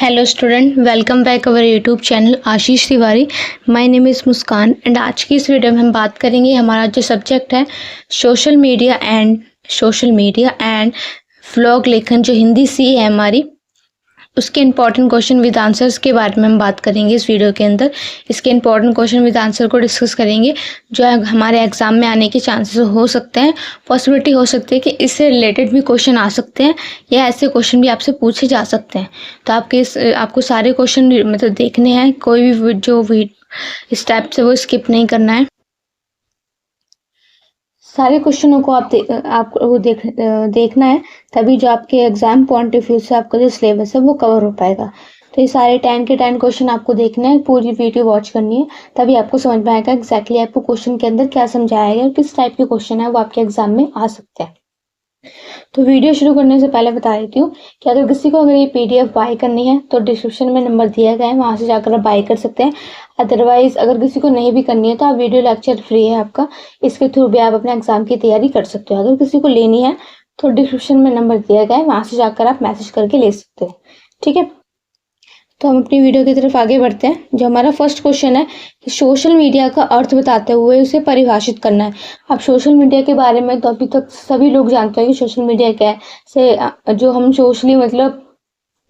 Hello student, welcome back our YouTube channel Ashish Tiwari. My name is Muskan and आज की इस video में हम बात करेंगे हमारा जो सब्जेक्ट है सोशल मीडिया एंड व्लॉग लेखन, जो हिंदी सी है हमारी, उसके इंपॉर्टेंट क्वेश्चन विद आंसर्स के बारे में हम बात करेंगे इस वीडियो के अंदर। इसके इंपॉर्टेंट क्वेश्चन विद आंसर को डिस्कस करेंगे जो हमारे एग्जाम में आने के चांसेस हो सकते हैं। पॉसिबिलिटी हो सकती है कि इससे रिलेटेड भी क्वेश्चन आ सकते हैं या ऐसे क्वेश्चन भी आपसे पूछे जा सकते हैं। तो आपको सारे क्वेश्चन मतलब देखने हैं, कोई भी जो स्टेप्स है वो स्किप नहीं करना है। सारे क्वेश्चनों को आपको देखना है, तभी जो आपके एग्जाम पॉइंट ऑफ व्यू से आपका जो सिलेबस है वो कवर हो पाएगा। तो ये सारे 10 के 10 क्वेश्चन आपको देखना है, पूरी वीडियो वॉच करनी है, तभी आपको समझ में आएगा एग्जैक्टली आपको क्वेश्चन के अंदर क्या समझाया गया और किस टाइप के क्वेश्चन है वो आपके एग्जाम में आ सकते हैं। तो वीडियो शुरू करने से पहले बता देती हूँ कि अगर ये पीडीएफ बाय करनी है तो डिस्क्रिप्शन में नंबर दिया गया है, वहां से जाकर आप बाय कर सकते हैं। अदरवाइज अगर किसी को नहीं भी करनी है तो आप वीडियो लेक्चर फ्री है आपका, इसके थ्रू भी आप अपने एग्जाम की तैयारी कर सकते हो। अगर किसी को लेनी है तो डिस्क्रिप्शन में नंबर दिया गया है, वहां से जाकर आप मैसेज करके ले सकते हैं। ठीक है, तो हम अपनी वीडियो की तरफ आगे बढ़ते हैं। जो हमारा फर्स्ट क्वेश्चन है कि सोशल मीडिया का अर्थ बताते हुए उसे परिभाषित करना है। अब सोशल मीडिया के बारे में तो अभी तक सभी लोग जानते हैं कि सोशल मीडिया क्या है। जो हम सोशली मतलब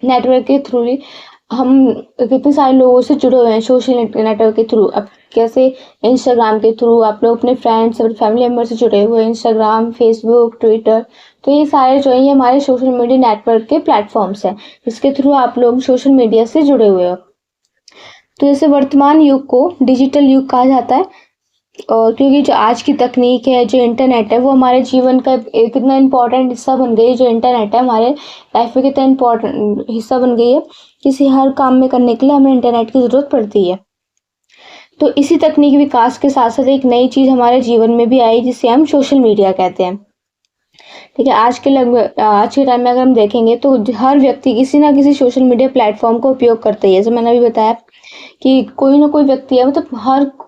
नेटवर्क के थ्रू ही हम कितने सारे लोगों से जुड़े हुए हैं सोशल नेटवर्क के थ्रू। अब कैसे इंस्टाग्राम के थ्रू आप लोग अपने फ्रेंड्स और फैमिली मेम्बर से जुड़े हुए हैं, इंस्टाग्राम, फेसबुक, ट्विटर, तो ये सारे जो है हमारे सोशल मीडिया नेटवर्क के प्लेटफॉर्म्स हैं, इसके थ्रू आप लोग सोशल मीडिया से जुड़े हुए हो। तो जैसे वर्तमान युग को डिजिटल युग कहा जाता है, और क्योंकि जो आज की तकनीक है, जो इंटरनेट है, वो हमारे जीवन का एक कितना इम्पोर्टेंट हिस्सा बन गई है। जो इंटरनेट है हमारे लाइफ में कितना इम्पोर्टेंट हिस्सा बन गई है, किसी हर काम में करने के लिए हमें इंटरनेट की जरूरत पड़ती है। तो इसी तकनीकी विकास के साथ साथ एक नई चीज हमारे जीवन में भी आई जिसे हम सोशल मीडिया कहते हैं। ठीक है, आज के टाइम में अगर हम देखेंगे तो हर व्यक्ति किसी ना किसी सोशल मीडिया प्लेटफॉर्म का उपयोग करता है। जैसे मैंने अभी बताया कि कोई ना कोई व्यक्ति है, मतलब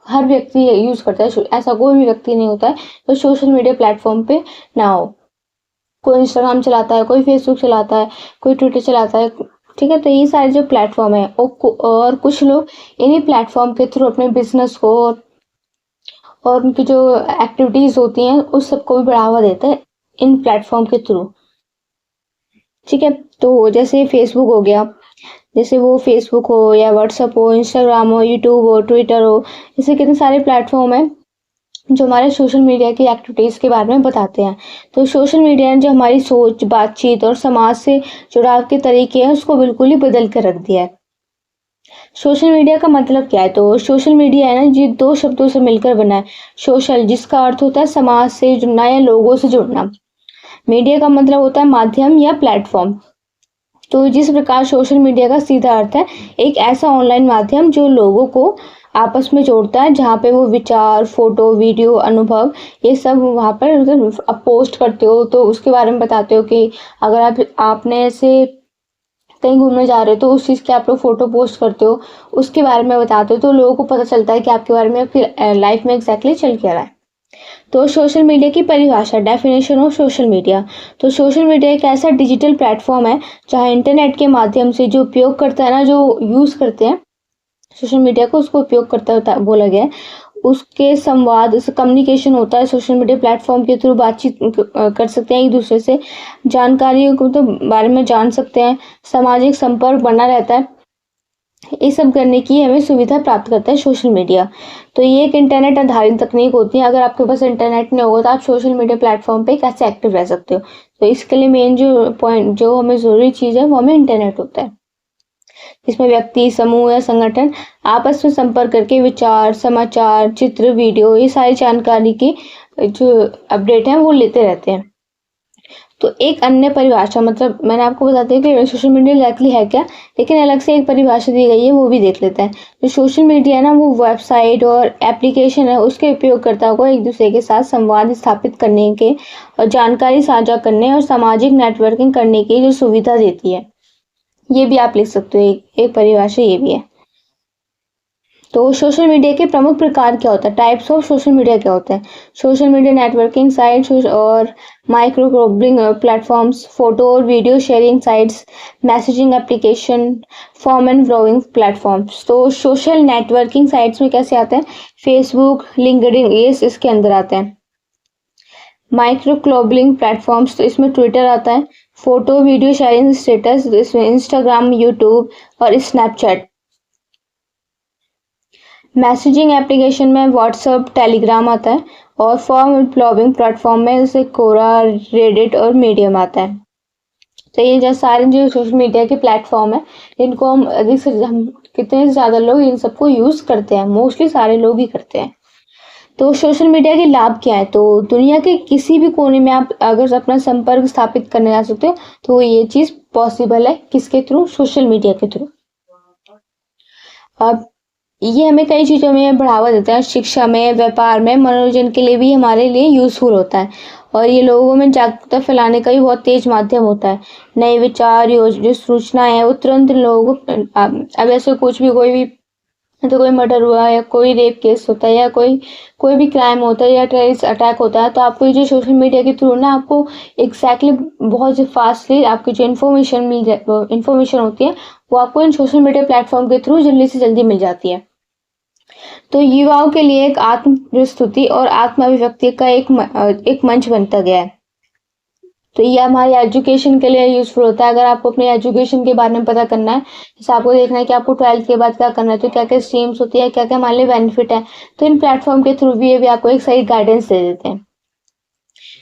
हर व्यक्ति यूज करता है। ऐसा कोई भी व्यक्ति नहीं होता है तो सोशल मीडिया प्लेटफॉर्म पे ना हो। कोई इंस्टाग्राम चलाता है, कोई फेसबुक चलाता है, कोई ट्विटर चलाता है। ठीक है, तो ये सारे जो प्लेटफॉर्म है और कुछ लोग इन्हीं प्लेटफॉर्म के थ्रू अपने बिजनेस को और उनकी जो एक्टिविटीज होती हैं उस सबको भी बढ़ावा देते हैं इन प्लेटफॉर्म के थ्रू। ठीक है, तो जैसे फेसबुक हो गया, जैसे वो फेसबुक हो या व्हाट्सएप हो, इंस्टाग्राम हो, यूट्यूब हो, ट्विटर हो, ऐसे कितने सारे प्लेटफॉर्म है जो हमारे सोशल मीडिया की एक्टिविटीज के बारे में बताते हैं। तो सोशल मीडिया ने जो हमारी सोच, बातचीत और समाज से जुड़ाव के तरीके हैं उसको बिल्कुल ही बदल कर रख दिया है। सोशल मीडिया का मतलब क्या है? तो सोशल मीडिया है ना, ये दो शब्दों से मिलकर बना है। सोशल जिसका अर्थ होता है समाज से जुड़ना या लोगों से जुड़ना, मीडिया का मतलब होता है माध्यम या प्लेटफॉर्म। तो जिस प्रकार सोशल मीडिया का सीधा अर्थ है एक ऐसा ऑनलाइन माध्यम जो लोगों को आपस में जोड़ता है, जहाँ पे वो विचार, फोटो, वीडियो, अनुभव, ये सब वहाँ पर मतलब आप पोस्ट करते हो तो उसके बारे में बताते हो कि अगर आपने ऐसे कहीं घूमने जा रहे हो तो उस चीज़ की आप लोग फोटो पोस्ट करते हो, उसके बारे में बताते हो, तो लोगों को पता चलता है कि आपके बारे में आपकी लाइफ में एग्जैक्टली चल क्या रहा है। तो सोशल मीडिया की परिभाषा, डेफिनेशन ऑफ सोशल मीडिया। तो सोशल मीडिया एक ऐसा डिजिटल प्लेटफॉर्म है जहाँ इंटरनेट के माध्यम से जो उपयोग करता है ना, जो यूज करते हैं सोशल मीडिया को, उसको उपयोग करता बोला गया है, उसके संवाद कम्युनिकेशन होता है। सोशल मीडिया प्लेटफॉर्म के थ्रू बातचीत कर सकते हैं, एक दूसरे से जानकारी को तो बारे में जान सकते हैं, सामाजिक संपर्क बना रहता है। ये सब करने की हमें सुविधा प्राप्त करता है सोशल मीडिया। तो ये एक इंटरनेट आधारित तकनीक होती है। अगर आपके पास इंटरनेट नहीं होगा तो आप सोशल मीडिया प्लेटफॉर्म पे कैसे एक्टिव रह सकते हो? तो इसके लिए मेन जो हमें जरूरी चीज है वो हमें इंटरनेट होता है, जिसमें व्यक्ति, समूह या संगठन आपस में संपर्क करके विचार, समाचार, चित्र, वीडियो, ये सारी जानकारी की जो अपडेट है वो लेते रहते हैं। तो एक अन्य परिभाषा, मतलब मैंने आपको बता दिया कि सोशल मीडिया एग्जैक्टली है क्या, लेकिन अलग से एक परिभाषा दी गई है, वो भी देख लेते हैं। जो सोशल मीडिया है ना, वो वेबसाइट और एप्लीकेशन है, उसके उपयोगकर्ताओं को एक दूसरे के साथ संवाद स्थापित करने के और जानकारी साझा करने और सामाजिक नेटवर्किंग करने की जो सुविधा देती है। ये भी आप लिख सकते हो, एक परिभाषा ये भी है। तो सोशल मीडिया के प्रमुख प्रकार क्या होता है, टाइप्स ऑफ सोशल मीडिया क्या होते हैं? सोशल मीडिया नेटवर्किंग साइट्स और माइक्रो ब्लॉगिंग प्लेटफॉर्म्स, फोटो और video sharing sites, messaging application, form and blogging platforms. तो सोशल नेटवर्किंग साइट्स में कैसे आते हैं? फेसबुक, लिंक्डइन, ये इसके अंदर आते हैं। माइक्रो ब्लॉगिंग प्लेटफॉर्म्स, तो इसमें ट्विटर आता है। फोटो वीडियो शेयरिंग स्टेटस, तो इसमें इंस्टाग्राम, यूट्यूब और स्नैपचैट। मैसेजिंग एप्लीकेशन में व्हाट्सएप, टेलीग्राम आता है। और फॉर्म ब्लॉगिंग प्लेटफॉर्म में जैसे कोरा, रेडिट और मीडियम आता है। तो ये जो सारे जो सोशल मीडिया के प्लेटफॉर्म है, इनको हम अधिक से हम कितने ज़्यादा लोग इन सबको यूज़ करते हैं? मोस्टली सारे लोग ही करते हैं। तो सोशल मीडिया के लाभ क्या है? तो दुनिया के किसी भी कोने में आप अगर अपना संपर्क स्थापित करने जा सकते हो, तो ये चीज़ पॉसिबल है। किसके थ्रू? सोशल मीडिया के थ्रू। अब ये हमें कई चीज़ों में बढ़ावा देता है, शिक्षा में, व्यापार में, मनोरंजन के लिए भी हमारे लिए यूज़फुल होता है। और ये लोगों में जागरूकता फैलाने का भी बहुत तेज माध्यम होता है। नए विचार, जो सूचनाएं हैं, वो तुरंत लोगों को अब ऐसे कुछ भी कोई भी तो कोई मर्डर हुआ या कोई रेप केस होता है या कोई भी क्राइम होता है या टेररिस्ट अटैक होता है, तो आपको ये जो सोशल मीडिया के थ्रू ना आपको एग्जैक्टली बहुत फास्टली आपकी जो इन्फॉर्मेशन होती है वो आपको इन सोशल मीडिया प्लेटफॉर्म के थ्रू जल्दी से जल्दी मिल जाती है। तो युवाओं के लिए एक आत्म प्रस्तुति और आत्म अभिव्यक्ति का एक मंच बनता गया है। तो ये हमारी एजुकेशन के लिए यूजफुल होता है। अगर आपको अपने एजुकेशन के बारे में पता करना है, जैसे आपको देखना है कि आपको 12th के बाद क्या करना है, तो क्या क्या स्ट्रीम्स होती है, क्या क्या हमारे लिए बेनिफिट है, तो इन प्लेटफॉर्म के थ्रू भी ये भी आपको एक सही गाइडेंस दे देते हैं।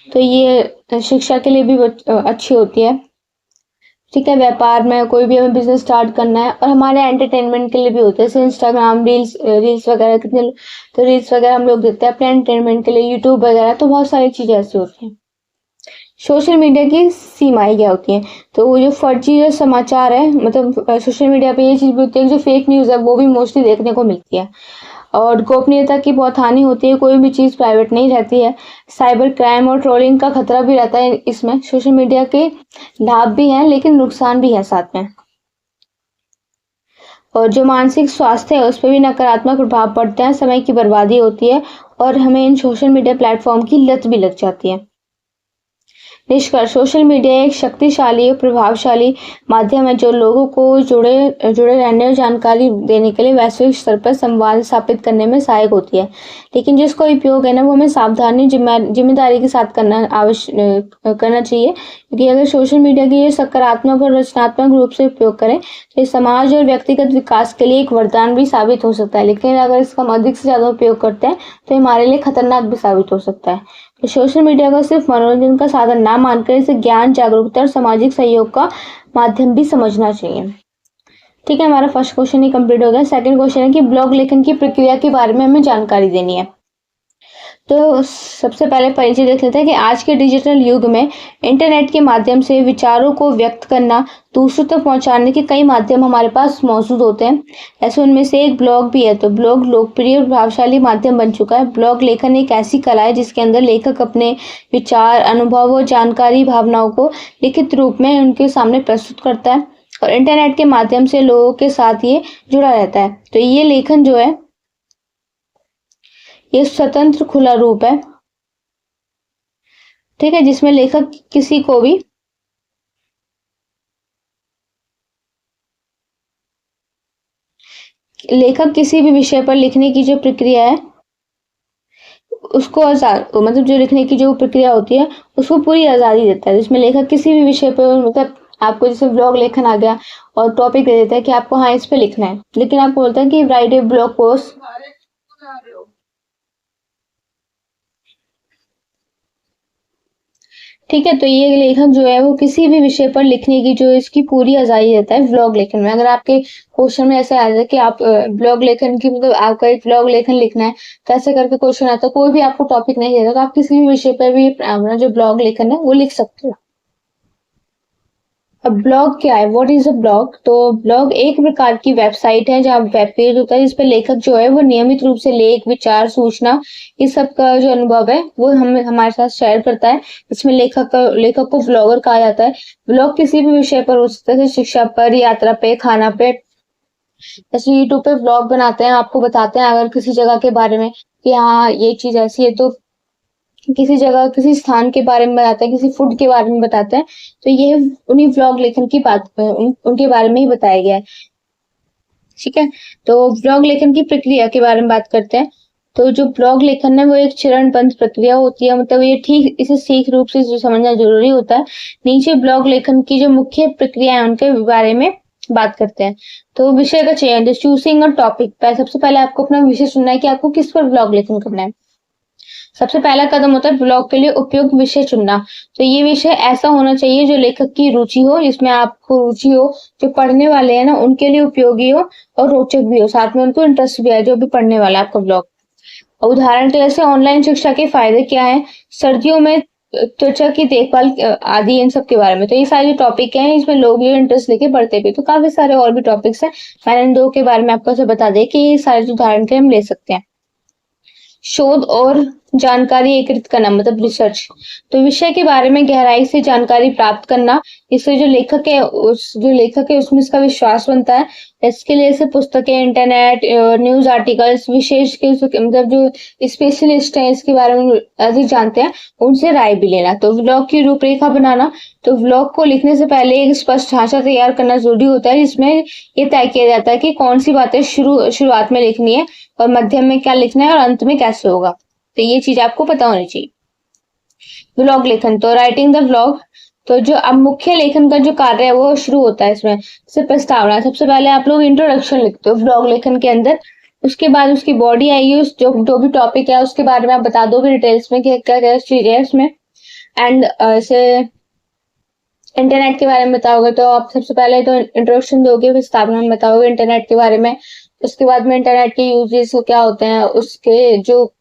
तो ये शिक्षा के लिए भी अच्छी होती है। ठीक है, व्यापार में कोई भी हमें बिजनेस स्टार्ट करना है, और हमारे एंटरटेनमेंट के लिए भी होते हैं, जैसे इंस्टाग्राम रील्स वगैरह कितने, तो रील्स वगैरह हम लोग देखते हैं अपने एंटरटेनमेंट के लिए, यूट्यूब वगैरह, तो बहुत सारी चीजें ऐसी होती हैं। सोशल मीडिया की सीमाएं क्या होती हैं? तो वो जो फर्जी जो समाचार है, मतलब सोशल मीडिया पे ये चीज भी होती है, जो फेक न्यूज है वो भी मोस्टली देखने को मिलती है। और गोपनीयता की बहुत हानि होती है, कोई भी चीज़ प्राइवेट नहीं रहती है। साइबर क्राइम और ट्रोलिंग का खतरा भी रहता है इसमें। सोशल मीडिया के लाभ भी हैं लेकिन नुकसान भी है साथ में। और जो मानसिक स्वास्थ्य है उस पर भी नकारात्मक प्रभाव पड़ते हैं, समय की बर्बादी होती है और हमें इन सोशल मीडिया प्लेटफॉर्म की लत भी लग जाती है। निष्कर्ष, सोशल मीडिया एक शक्तिशाली और प्रभावशाली माध्यम है जो लोगों को जुड़े रहने और जानकारी देने के लिए वैश्विक स्तर पर संवाद स्थापित करने में सहायक होती है। लेकिन जिसका उपयोग है ना वो हमें सावधानी जिम्मेदारी के साथ करना चाहिए, क्योंकि अगर सोशल मीडिया की ये सकारात्मक और रचनात्मक रूप से उपयोग करें तो ये समाज और व्यक्तिगत विकास के लिए एक वरदान भी साबित हो सकता है। लेकिन अगर इसका हम अधिक से ज़्यादा उपयोग करते हैं तो हमारे लिए खतरनाक भी साबित हो सकता है। तो सोशल मीडिया को सिर्फ मनोरंजन का साधन ना मानकर इसे ज्ञान, जागरूकता और सामाजिक सहयोग का माध्यम भी समझना चाहिए। ठीक है, हमारा फर्स्ट क्वेश्चन ही कंप्लीट हो गया। सेकंड क्वेश्चन है कि ब्लॉग लेखन की प्रक्रिया के बारे में हमें जानकारी देनी है। तो सबसे पहले परिचय देख लेते हैं कि आज के डिजिटल युग में इंटरनेट के माध्यम से विचारों को व्यक्त करना, दूसरों तक पहुंचाने के कई माध्यम हमारे पास मौजूद होते हैं। ऐसे उनमें से एक ब्लॉग भी है। तो ब्लॉग लोकप्रिय और प्रभावशाली माध्यम बन चुका है। ब्लॉग लेखन एक ऐसी कला है जिसके अंदर लेखक अपने विचार, अनुभव और जानकारी, भावनाओं को लिखित रूप में उनके सामने प्रस्तुत करता है और इंटरनेट के माध्यम से लोगों के साथ ये जुड़ा रहता है। तो ये लेखन जो है ये स्वतंत्र खुला रूप है, ठीक है, जिसमें लेखक किसी भी विषय पर लिखने की जो प्रक्रिया है उसको मतलब जो लिखने की जो प्रक्रिया होती है उसको पूरी आज़ादी देता है, जिसमें लेखक किसी भी विषय पर, मतलब आपको जैसे ब्लॉग लेखन आ गया और टॉपिक दे देता है कि आपको हाँ इस पे लिखना है, लेकिन आपको बोलता है कि राइट ए ब्लॉग पोस्ट। ठीक है, तो ये लेखक जो है वो किसी भी विषय पर लिखने की जो इसकी पूरी आज़ादी देता है ब्लॉग लेखन में। अगर आपके क्वेश्चन में ऐसा आ जाए कि आप ब्लॉग लेखन की, मतलब आपका एक ब्लॉग लेखन लिखना है, कैसे करके क्वेश्चन आता है, कोई भी आपको टॉपिक नहीं देगा तो आप किसी भी विषय पर भी अपना जो ब्लॉग लेखन है वो लिख सकते हो। अब ब्लॉग क्या है? What is a blog? तो ब्लॉग एक प्रकार की वेबसाइट है जहाँ वेब पेज होता है, जिस पर लेखक जो है वो नियमित रूप से लेख, विचार, सूचना, इस सब का जो अनुभव है वो हमारे साथ शेयर करता है। इसमें लेखक को ब्लॉगर कहा जाता है। ब्लॉग किसी भी विषय पर हो सकता है, जैसे शिक्षा पर, यात्रा पे, खाना पे, जैसे यूट्यूब पे व्लॉग बनाते हैं, आपको बताते हैं अगर किसी जगह के बारे में कि हाँ ये चीज ऐसी है, तो किसी जगह किसी स्थान के बारे में बताते हैं, किसी फूड के बारे में बताते हैं, तो ये उन्हीं व्लॉग लेखन की बात उनके बारे में ही बताया गया है। ठीक है, तो ब्लॉग लेखन की प्रक्रिया के बारे में बात करते हैं। तो जो ब्लॉग लेखन है वो एक चरणबद्ध प्रक्रिया होती है, मतलब ये ठीक इसे सीख रूप से जो समझना जरूरी होता है। नीचे ब्लॉग लेखन की जो मुख्य प्रक्रिया है उनके बारे में बात करते हैं। तो विषय का चयन, चूजिंग अ टॉपिक, सबसे पहले आपको अपना विषय चुनना है कि आपको किस पर ब्लॉग लेखन करना है। सबसे पहला कदम होता है ब्लॉग के लिए उपयुक्त विषय चुनना। तो ये विषय ऐसा होना चाहिए जो लेखक की रुचि हो, जिसमें आपको रुचि हो, जो पढ़ने वाले हैं ना उनके लिए उपयोगी हो और रोचक भी हो, साथ में उनको इंटरेस्ट भी है जो भी पढ़ने वाला है आपका ब्लॉग। उदाहरण के जैसे ऑनलाइन शिक्षा के फायदे क्या है, सर्दियों में त्वचा की देखभाल आदि, इन सब के बारे में। तो ये सारे जो टॉपिक हैं इसमें लोग ये इंटरेस्ट लेके पढ़ते भी, तो काफी सारे और भी टॉपिक्स हैं, मैंने इन दो के बारे में आपको बता दें कि ये सारे उदाहरण के हम ले सकते हैं। शोध और जानकारी एकत्रित करना, मतलब रिसर्च। तो विषय के बारे में गहराई से जानकारी प्राप्त करना, इससे जो लेखक है उसमें इसका विश्वास बनता है। इसके लिए से पुस्तकें, इंटरनेट, न्यूज आर्टिकल्स, विशेष के मतलब जो स्पेशलिस्ट हैं इसके बारे में अधिक जानते हैं, उनसे राय भी लेना। तो व्लॉग की रूपरेखा बनाना, तो व्लॉग को लिखने से पहले एक स्पष्ट ढांचा तैयार करना जरूरी होता है, जिसमें ये तय किया जाता है कि कौन सी बातें शुरुआत में लिखनी है और मध्यम में क्या लिखना है और अंत में कैसे होगा। तो ये चीज आपको पता होनी चाहिए। ब्लॉग लेखन, तो राइटिंग द ब्लॉग, तो जो अब मुख्य लेखन का जो कार्य है वो शुरू होता है इसमें से प्रस्तावना। सबसे पहले आप लोग इंट्रोडक्शन लिखते हो ब्लॉग लेखन के अंदर, उसके बाद उसकी बॉडी आएगी, उस जो भी टॉपिक है उसके बारे में आप बता दो डिटेल्स में क्या क्या चीज है उसमें। एंड ऐसे इंटरनेट के बारे में बताओगे तो आप सबसे पहले तो इंट्रोडक्शन दोगे, प्रस्तावना में बताओगे इंटरनेट के बारे में। उसके बाद में इंटरनेट के यूजेस क्या होते हैं, उसके जो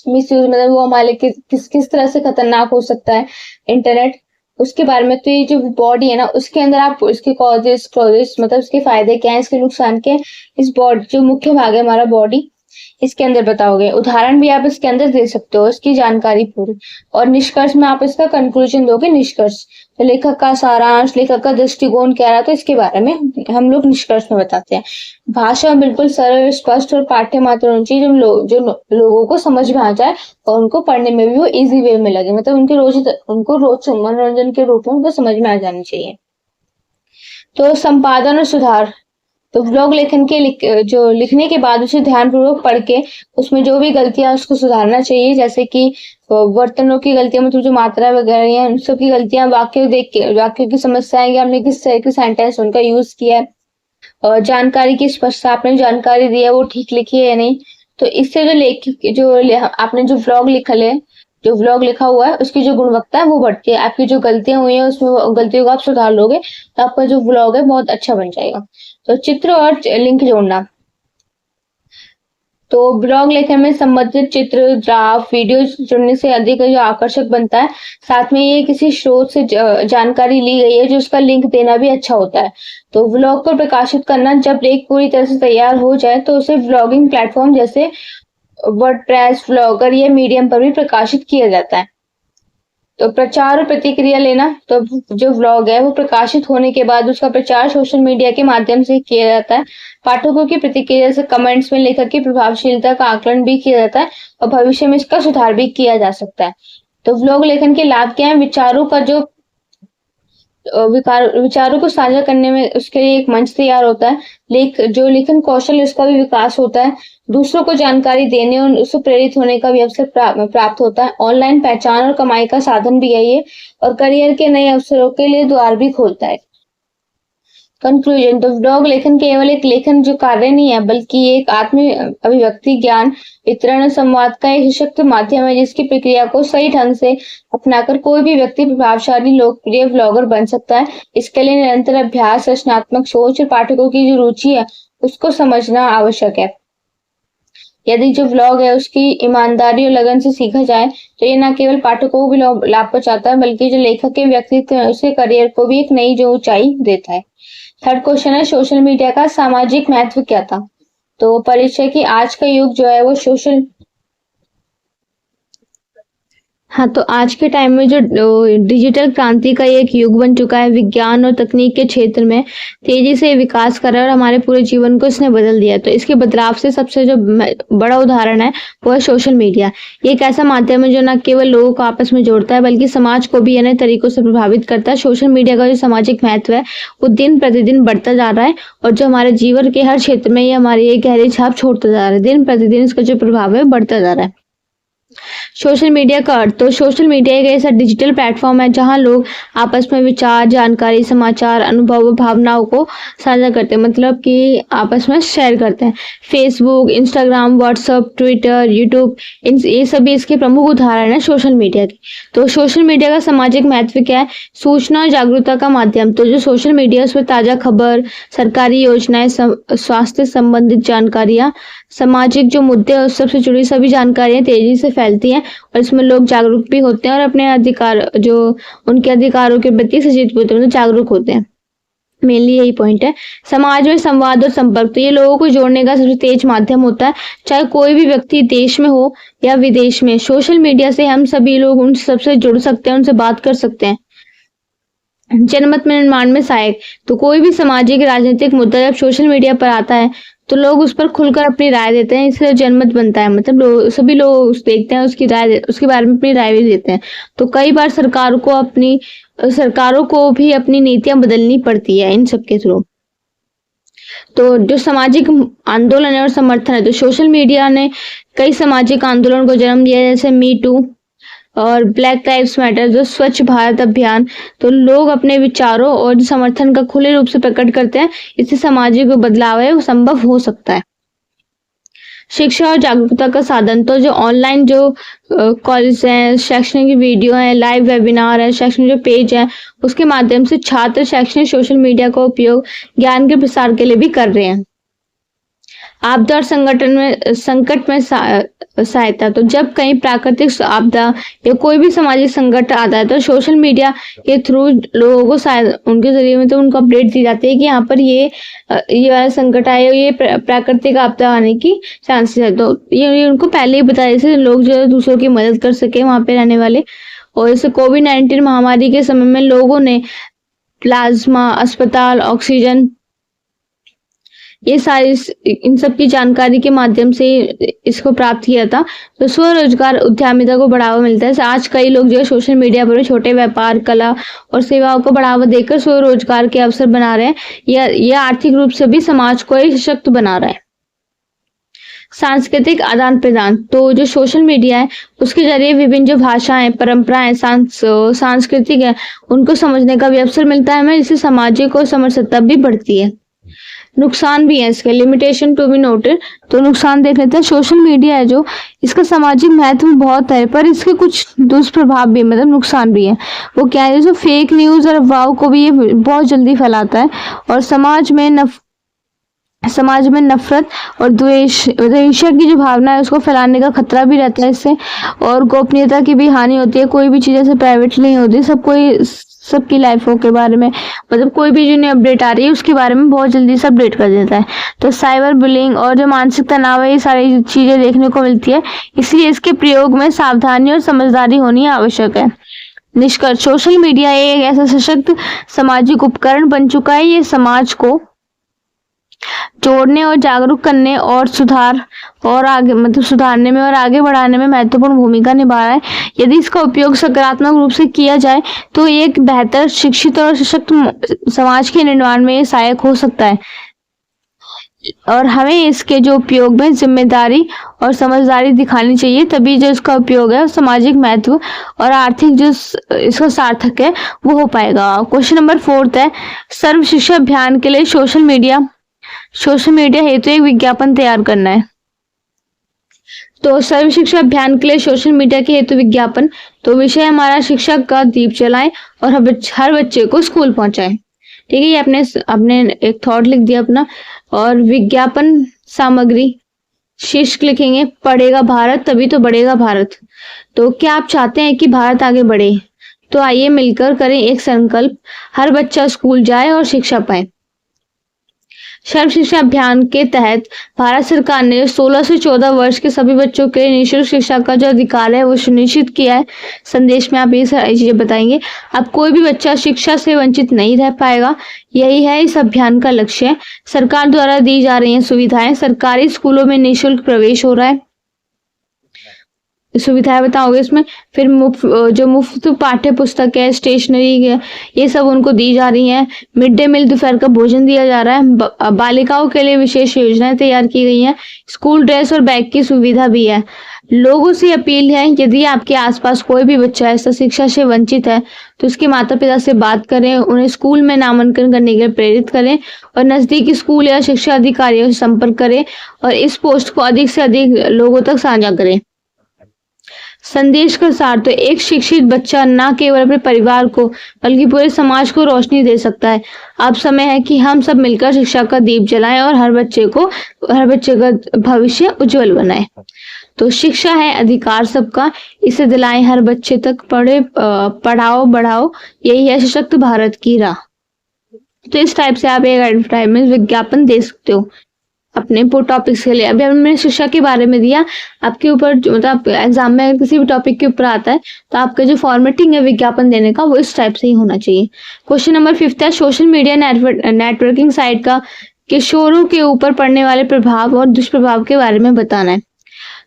मिसयूज, मतलब वो हमारे किस किस तरह से खतरनाक हो सकता है इंटरनेट, उसके बारे में। तो ये जो बॉडी है ना उसके अंदर आप इसके कॉजेस क्लोजेस, मतलब इसके फायदे क्या है, इसके नुकसान क्या है, इस बॉडी जो मुख्य भाग है हमारा बॉडी, इसके अंदर बताओगे। उदाहरण भी आप इसके अंदर दे सकते हो, इसकी जानकारी पूरी। और निष्कर्ष में आप इसका कंक्लूजन दोगे, निष्कर्ष, तो लेखक का सारांश, लेखक का दृष्टिकोण क्या रहा, तो इसके बारे में हम लोग निष्कर्ष में बताते हैं। भाषा बिल्कुल सरल, स्पष्ट और पाठ्य मात्र होनी चाहिए, जो लोगों को समझ में आ जाए और उनको पढ़ने में भी वो इजी वे में लगे, मतलब उनको रोज मनोरंजन के रूप में उनको समझ में आ जानी चाहिए। तो संपादन और सुधार, तो ब्लॉग लेखन के जो लिखने के बाद उसे ध्यानपूर्वक पढ़ के उसमें जो भी गलतियां उसको सुधारना चाहिए, जैसे कि वर्तनों की गलतियां, मतलब जो मात्रा वगैरह है उन सब की गलतियां, वाक्य देख के वाक्य की समस्याएं कि हमने किस तरह के सेंटेंस उनका यूज किया है, और जानकारी की स्पष्टता, आपने जानकारी दी है वो ठीक लिखी है या नहीं। तो इससे आपने जो व्लॉग जो व्लॉग लिखा हुआ है उसकी जो गुणवत्ता है वो बढ़ती है, आपकी जो गलतियां हुई है उसमें गलतियों को आप सुधार लोगे तो आपका जो व्लॉग है बहुत अच्छा बन जाएगा। तो चित्र और लिंक जोड़ना, तो ब्लॉग लेखन में संबंधित चित्र, ग्राफ, वीडियो जोड़ने से अधिक जो आकर्षक बनता है। साथ में ये किसी स्रोत से जानकारी ली गई है जो उसका लिंक देना भी अच्छा होता है। तो व्लॉग को प्रकाशित करना, जब लेख पूरी तरह से तैयार हो जाए तो उसे व्लॉगिंग प्लेटफॉर्म जैसे वर्डप्रेस, व्लॉगर या मीडियम पर भी प्रकाशित किया जाता है। तो प्रचार और प्रतिक्रिया लेना, तो जो व्लॉग है वो प्रकाशित होने के बाद उसका प्रचार सोशल मीडिया के माध्यम से किया जाता है। पाठकों की प्रतिक्रिया से कमेंट्स में लेखक की प्रभावशीलता का आकलन भी किया जाता है और भविष्य में इसका सुधार भी किया जा सकता है। तो व्लॉग लेखन के लाभ क्या है, विचारों का जो विचारों को साझा करने में उसके लिए एक मंच तैयार होता है। जो लेखन कौशल इसका भी विकास होता है। दूसरों को जानकारी देने और उससे प्रेरित होने का भी अवसर प्राप्त होता है। ऑनलाइन पहचान और कमाई का साधन भी है ये, और करियर के नए अवसरों के लिए द्वार भी खोलता है। कंक्लूजन, तो ब्लॉग लेखन केवल एक लेखन जो कार्य नहीं है, बल्कि एक आत्म अभिव्यक्ति, ज्ञान वितरण, संवाद का एक सशक्त माध्यम है, जिसकी प्रक्रिया को सही ढंग से अपनाकर कोई भी व्यक्ति प्रभावशाली लोकप्रिय ब्लॉगर बन सकता है। इसके लिए निरंतर अभ्यास, रचनात्मक सोच और पाठकों की जो रुचि है उसको समझना आवश्यक है। यदि जो व्लॉग है उसकी ईमानदारी और लगन से सीखा जाए तो ये न केवल पाठकों को भी लाभ पहुंचाता है, बल्कि जो लेखक के व्यक्तित्व है उसके करियर को भी एक नई जो ऊंचाई देता है। थर्ड क्वेश्चन है, सोशल मीडिया का सामाजिक महत्व क्या था। तो परिचय की आज का युग जो है वो हाँ, तो आज के टाइम में जो डिजिटल क्रांति का ये एक युग बन चुका है, विज्ञान और तकनीक के क्षेत्र में तेजी से विकास कर रहा है और हमारे पूरे जीवन को इसने बदल दिया है। तो इसके बदलाव से सबसे जो बड़ा उदाहरण है वो है सोशल मीडिया। ये एक ऐसा माध्यम है जो न केवल लोगों को आपस में जोड़ता है बल्कि समाज को भी नए तरीकों से प्रभावित करता है। सोशल मीडिया का जो सामाजिक महत्व है वो दिन प्रतिदिन बढ़ता जा रहा है और जो हमारे जीवन के हर क्षेत्र में ये हमारी एक गहरी छाप छोड़ता जा रहा है। दिन प्रतिदिन इसका जो प्रभाव है बढ़ता जा रहा है। सोशल मीडिया का अर्थ, तो सोशल मीडिया एक ऐसा डिजिटल प्लेटफॉर्म है जहां लोग आपस में विचार, जानकारी, समाचार, अनुभव और भावनाओं को साझा करते हैं, मतलब कि आपस में शेयर करते हैं। Facebook, Instagram, WhatsApp, Twitter, YouTube, ये सभी इसके प्रमुख उदाहरण है सोशल मीडिया के। तो सोशल मीडिया का सामाजिक महत्व क्या है? सूचना और जागरूकता का माध्यम। तो जो सोशल मीडिया उसमें ताजा खबर, सरकारी योजनाएं, स्वास्थ्य संबंधित जानकारियां, सामाजिक जो मुद्दे हैं उस सबसे जुड़ी सभी जानकारियां तेजी से फैलती हैं और इसमें लोग जागरूक भी होते हैं और अपने अधिकार, जो उनके अधिकारों के प्रति सचेत होते हैं, मतलब जागरूक होते हैं। मेनली यही पॉइंट है। समाज में संवाद और संपर्क, तो ये लोगों को जोड़ने का सबसे तेज माध्यम होता है। चाहे कोई भी व्यक्ति देश में हो या विदेश में, सोशल मीडिया से हम सभी लोग उन सबसे जुड़ सकते हैं, उनसे बात कर सकते हैं। जनमत में निर्माण में सहायक, तो कोई भी सामाजिक राजनीतिक मुद्दा जब सोशल मीडिया पर आता है तो लोग उस पर खुलकर अपनी राय देते हैं, इससे जनमत बनता है, मतलब सभी लोग देखते हैं, उसकी राय, उसके बारे में अपनी राय भी देते हैं। तो कई बार सरकारों को भी अपनी नीतियां बदलनी पड़ती है इन सब के थ्रू। तो जो सामाजिक आंदोलन है और समर्थन है, तो सोशल मीडिया ने कई सामाजिक आंदोलन को जन्म दिया, जैसे मी टू और ब्लैक लाइव्स मैटर, जो स्वच्छ भारत अभियान। तो लोग अपने विचारों और समर्थन का खुले रूप से प्रकट करते हैं, इससे सामाजिक बदलाव है वो संभव हो सकता है। शिक्षा और जागरूकता का साधन, तो जो ऑनलाइन जो कॉलेज हैं, शैक्षणिक वीडियो है, लाइव वेबिनार है, शैक्षणिक जो पेज है, उसके माध्यम से छात्र शैक्षणिक सोशल मीडिया का उपयोग ज्ञान के प्रसार के लिए भी कर रहे हैं। आपदा और संकट में सहायता, तो जब कहीं प्राकृतिक आपदा या कोई भी सामाजिक संकट आता है तो सोशल मीडिया के थ्रू लोगों को उनके जरिए में तो उनको अपडेट दी जाती है कि यहाँ पर ये वाला संकट आया, ये प्राकृतिक आपदा आने की चांसेस है। तो ये उनको पहले ही बताया जैसे लोग जो है दूसरों की मदद कर सके वहां पे रहने वाले। और जैसे कोविड-19 महामारी के समय में लोगों ने प्लाज्मा, अस्पताल, ऑक्सीजन, ये सारी इन सब की जानकारी के माध्यम से इसको प्राप्त किया था। तो स्वरोजगार उद्यमिता को बढ़ावा मिलता है। आज कई लोग जो है सोशल मीडिया पर छोटे व्यापार, कला और सेवाओं को बढ़ावा देकर स्वरोजगार के अवसर बना रहे हैं। यह आर्थिक रूप से भी समाज को एक सशक्त बना रहा है। सांस्कृतिक आदान प्रदान, तो जो सोशल मीडिया है उसके जरिए विभिन्न जो भाषाएं, परंपराएं, सांस्कृतिक है, उनको समझने का भी अवसर मिलता है हमें, इससे सामाजिक और समरसता भी बढ़ती है। नुकसान भी है इसके, लिमिटेशन टू बी नोटेड, तो नुकसान देख लेते हैं। सोशल मीडिया है जो, इसका सामाजिक महत्व बहुत है पर इसके कुछ दुष्प्रभाव भी, मतलब नुकसान भी है। वो क्या है, जो फेक न्यूज और अफवाहों को भी ये बहुत जल्दी फैलाता है और समाज में नफरत और द्वेष की जो भावना है उसको फैलाने का खतरा भी रहता है इससे। और गोपनीयता की भी हानि होती है, कोई भी चीज ऐसे प्राइवेट नहीं होती, सबकी लाइफों के बारे में, मतलब कोई भी जो नई अपडेट आ रही है उसके बारे में बहुत जल्दी से अपडेट कर देता है। तो साइबर बुलिंग और जो मानसिक तनाव है, ये सारी चीजें देखने को मिलती है, इसलिए इसके प्रयोग में सावधानी और समझदारी होनी आवश्यक है। निष्कर्ष, सोशल मीडिया एक ऐसा सशक्त सामाजिक उपकरण बन चुका है, ये समाज को जोड़ने और जागरूक करने और सुधारने में और आगे बढ़ाने में महत्वपूर्ण भूमिका निभा रहा है। यदि इसका उपयोग सकारात्मक रूप से किया जाए तो एक बेहतर, शिक्षित और सशक्त समाज के निर्माण में सहायक हो सकता है। और हमें इसके जो उपयोग में जिम्मेदारी और समझदारी दिखानी चाहिए, तभी जो इसका उपयोग है सामाजिक महत्व और आर्थिक जो इसका सार्थक है वो हो पाएगा। क्वेश्चन नंबर 4 है, सर्व शिक्षा अभियान के लिए सोशल मीडिया हेतु एक विज्ञापन तैयार करना है। तो सर्व शिक्षा अभियान के लिए सोशल मीडिया के हेतु विज्ञापन, तो विषय हमारा शिक्षा का दीप जलाएं और हर बच्चे को स्कूल पहुंचाएं। ठीक है, ये आपने एक थॉट लिख दिया अपना। और विज्ञापन सामग्री, शीर्षक लिखेंगे, पढ़ेगा भारत तभी तो बढ़ेगा भारत। तो क्या आप चाहते हैं कि भारत आगे बढ़े? तो आइए मिलकर करें एक संकल्प, हर बच्चा स्कूल जाए और शिक्षा पाए। सर्व शिक्षा अभियान के तहत भारत सरकार ने 16 से 14 वर्ष के सभी बच्चों के निःशुल्क शिक्षा का जो अधिकार है वो सुनिश्चित किया है। संदेश में आप ये सारी चीजें बताएंगे। अब कोई भी बच्चा शिक्षा से वंचित नहीं रह पाएगा, यही है इस अभियान का लक्ष्य। सरकार द्वारा दी जा रही हैं सुविधाएं। सरकारी स्कूलों में निःशुल्क प्रवेश हो रहा है, सुविधाएं बताओगे इसमें। फिर मुफ्त पाठ्य पुस्तक है, स्टेशनरी है, ये सब उनको दी जा रही हैं। मिड डे मील दोपहर का भोजन दिया जा रहा है। बालिकाओं के लिए विशेष योजनाएं तैयार की गई हैं। स्कूल ड्रेस और बैग की सुविधा भी है। लोगों से अपील है, यदि आपके आसपास कोई भी बच्चा ऐसा शिक्षा से वंचित है तो उसके माता पिता से बात करें, उन्हें स्कूल में नामांकन करने के लिए प्रेरित करें और नजदीकी स्कूल या शिक्षा अधिकारियों से संपर्क करें और इस पोस्ट को अधिक से अधिक लोगों तक साझा करें। संदेश का सार, तो एक शिक्षित बच्चा न केवल अपने परिवार को बल्कि पूरे समाज को रोशनी दे सकता है। अब समय है कि हम सब मिलकर शिक्षा का दीप जलाएं और हर बच्चे का भविष्य उज्जवल बनाएं। तो शिक्षा है अधिकार सबका, इसे दिलाएं हर बच्चे तक। पढ़ाओ बढ़ाओ, यही है सशक्त भारत की राह। तो इस टाइप से आप एक एडवर्टाइजमेंट विज्ञापन दे सकते हो अपने टॉपिक्स के लिए। अभी हमने शिक्षा के बारे में दिया, आपके ऊपर मतलब एग्जाम में किसी भी टॉपिक के ऊपर आता है तो आपका जो फॉर्मेटिंग है विज्ञापन देने का वो इस टाइप से ही होना चाहिए। क्वेश्चन नंबर 5 है, सोशल मीडिया नेटवर्किंग साइट का किशोरों के ऊपर पड़ने वाले प्रभाव और दुष्प्रभाव के बारे में बताना है।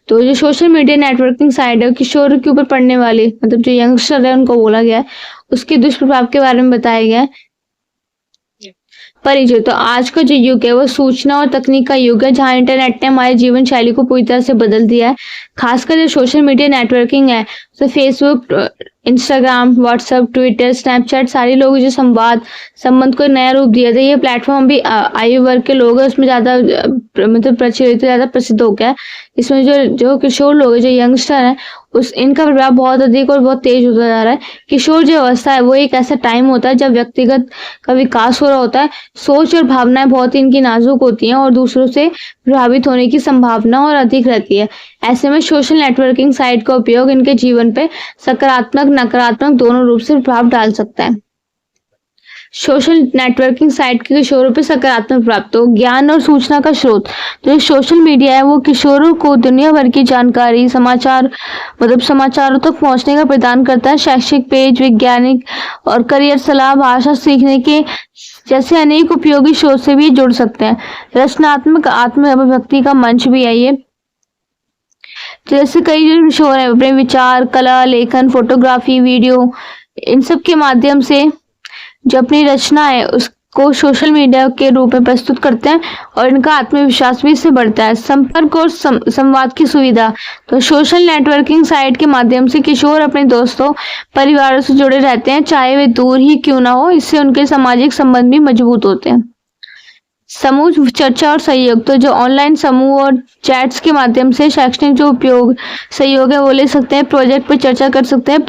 तो जो सोशल मीडिया नेटवर्किंग साइट है किशोरों के ऊपर पड़ने वाले मतलब जो यंगस्टर है उनको बोला गया है, उसके दुष्प्रभाव के बारे में बताया गया है। परिचय, तो आज का जो युग है वो सूचना और तकनीक का युग है, जहाँ इंटरनेट ने हमारे जीवन शैली को पूरी तरह से बदल दिया है। खासकर जो सोशल मीडिया नेटवर्किंग है तो Facebook, Instagram, WhatsApp, Twitter, Snapchat, सारे लोग जो संबंध को नया रूप दिया था। ये प्लेटफॉर्म भी आयु वर्ग के लोग हैं उसमें ज्यादा मतलब प्रचलित, ज्यादा प्रसिद्ध हो गया है। इसमें जो किशोर लोग हैं, जो यंगस्टर हैं, इनका प्रभाव बहुत अधिक और बहुत तेज होता जा रहा है। किशोर जो अवस्था है वो एक ऐसा टाइम होता है जब व्यक्तिगत का विकास हो रहा होता है। सोच और भावनाएं बहुत इनकी नाजुक होती हैं और दूसरों से प्रभावित होने की संभावना और अधिक रहती है। ऐसे में सोशल नेटवर्किंग साइट का उपयोग इनके जीवन पे सकारात्मक नकारात्मक दोनों रूप से प्रभाव डाल सकता है। सोशल नेटवर्किंग साइट के किशोरों पर सकारात्मक प्रभाव, तो ज्ञान और सूचना का स्रोत। जो सोशल मीडिया है वो किशोरों को दुनिया भर की जानकारी, समाचारों तक पहुंचने का प्रदान करता है। शैक्षिक पेज, वैज्ञानिक और करियर सलाह, भाषा सीखने के जैसे अनेक उपयोगी स्रोत से भी जुड़ सकते हैं। रचनात्मक आत्म अभिव्यक्ति का मंच भी है ये। जैसे कई जो किशोर है अपने विचार, कला, लेखन, फोटोग्राफी, वीडियो, इन सब के माध्यम से जो अपनी रचना है उसको सोशल मीडिया के रूप में प्रस्तुत करते हैं और इनका आत्मविश्वास भी इससे बढ़ता है। संपर्क और संवाद की सुविधा, तो सोशल नेटवर्किंग साइट के माध्यम से किशोर अपने दोस्तों, परिवारों से जुड़े रहते हैं, चाहे वे दूर ही क्यों ना हो। इससे उनके सामाजिक संबंध भी मजबूत होते हैं। समूह चर्चा और सहयोग, तो जो ऑनलाइन समूह और चैट्स के माध्यम से शैक्षणिक जो सहयोग है वो ले सकते हैं, प्रोजेक्ट पर चर्चा कर सकते हैं,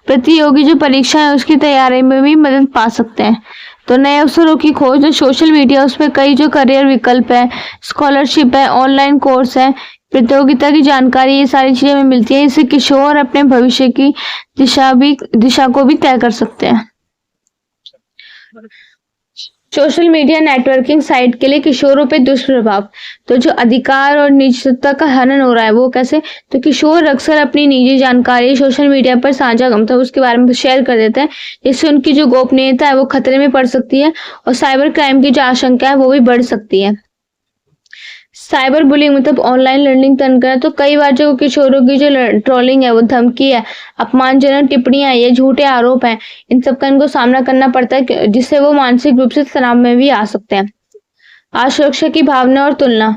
प्रतियोगी जो परीक्षा है उसकी तैयारी में भी मदद पा सकते हैं। तो नए अवसरों की खोज, जो सोशल मीडिया उस पर कई जो करियर विकल्प है, स्कॉलरशिप है, ऑनलाइन कोर्स है, प्रतियोगिता की जानकारी, ये सारी चीजें हमें मिलती है। इससे किशोर अपने भविष्य की दिशा को भी तय कर सकते हैं। सोशल मीडिया नेटवर्किंग साइट के लिए किशोरों पे दुष्प्रभाव, तो जो अधिकार और निजता का हनन हो रहा है वो कैसे, तो किशोर अक्सर अपनी निजी जानकारी सोशल मीडिया पर साझा मतलब उसके बारे में शेयर कर देते हैं, जिससे उनकी जो गोपनीयता है वो खतरे में पड़ सकती है और साइबर क्राइम की जो आशंका है वो भी बढ़ सकती है। साइबर बुलिंग मतलब ऑनलाइन लर्निंग तंग करें, तो कई बार जो किशोरों की जो ट्रोलिंग है, वो धमकी है, अपमानजनक टिप्पणियां, ये झूठे आरोप हैं, इन सब का इनको सामना करना पड़ता है, जिससे वो मानसिक रूप से तनाव में भी आ सकते हैं। असुरक्षा की भावना और तुलना,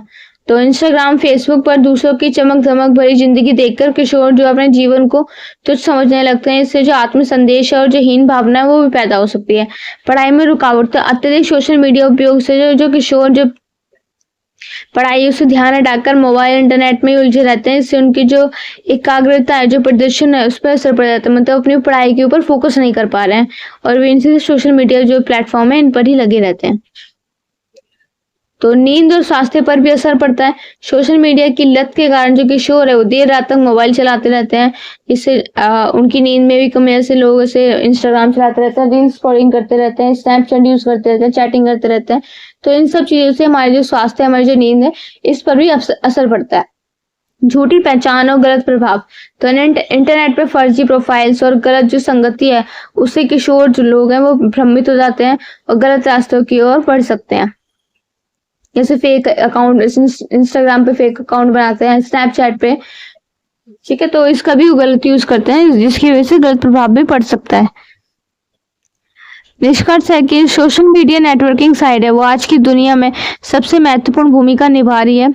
तो इंस्टाग्राम, फेसबुक पर दूसरों की चमक धमक भरी जिंदगी देखकर किशोर जो अपने जीवन को तुच्छ समझने लगते हैं। इससे जो आत्म संदेश और जो हीन भावना है वो भी पैदा हो सकती है। पढ़ाई में रुकावट, तो अत्यधिक सोशल मीडिया उपयोग से जो किशोर जो पढ़ाई से ध्यान हटाकर मोबाइल इंटरनेट में उलझे रहते हैं। इससे उनकी जो एकाग्रता है, जो प्रदर्शन है, उस पर असर पड़ जाता है, मतलब अपनी पढ़ाई के ऊपर फोकस नहीं कर पा रहे हैं और वे इनसे सोशल मीडिया जो प्लेटफॉर्म है इन पर ही लगे रहते हैं। तो नींद और स्वास्थ्य पर भी असर पड़ता है। सोशल मीडिया की लत के कारण जो किशोर है वो देर रात तक मोबाइल चलाते रहते हैं, इससे उनकी नींद में भी कमी। ऐसे लोग ऐसे इंस्टाग्राम चलाते रहते हैं, रील स्क्रॉलिंग करते रहते हैं, स्नैपचैट यूज करते रहते हैं, चैटिंग करते रहते हैं। तो इन सब चीजों से हमारे जो स्वास्थ्य है, हमारी जो नींद है, इस पर भी असर पड़ता है। झूठी पहचान और गलत प्रभाव। तो इंटरनेट पे फर्जी प्रोफाइल्स और गलत जो संगति है, उससे किशोर जो लोग हैं वो भ्रमित हो जाते हैं और गलत रास्तों की ओर बढ़ सकते हैं। जैसे फेक अकाउंट, इंस्टाग्राम पे फेक अकाउंट बनाते हैं, स्नैपचैट पे, ठीक है, तो इसका भी गलत यूज करते हैं, जिसकी वजह से गलत प्रभाव भी पड़ सकता है। निष्कर्ष है कि सोशल मीडिया नेटवर्किंग साइट है वो आज की दुनिया में सबसे महत्वपूर्ण भूमिका निभा रही है।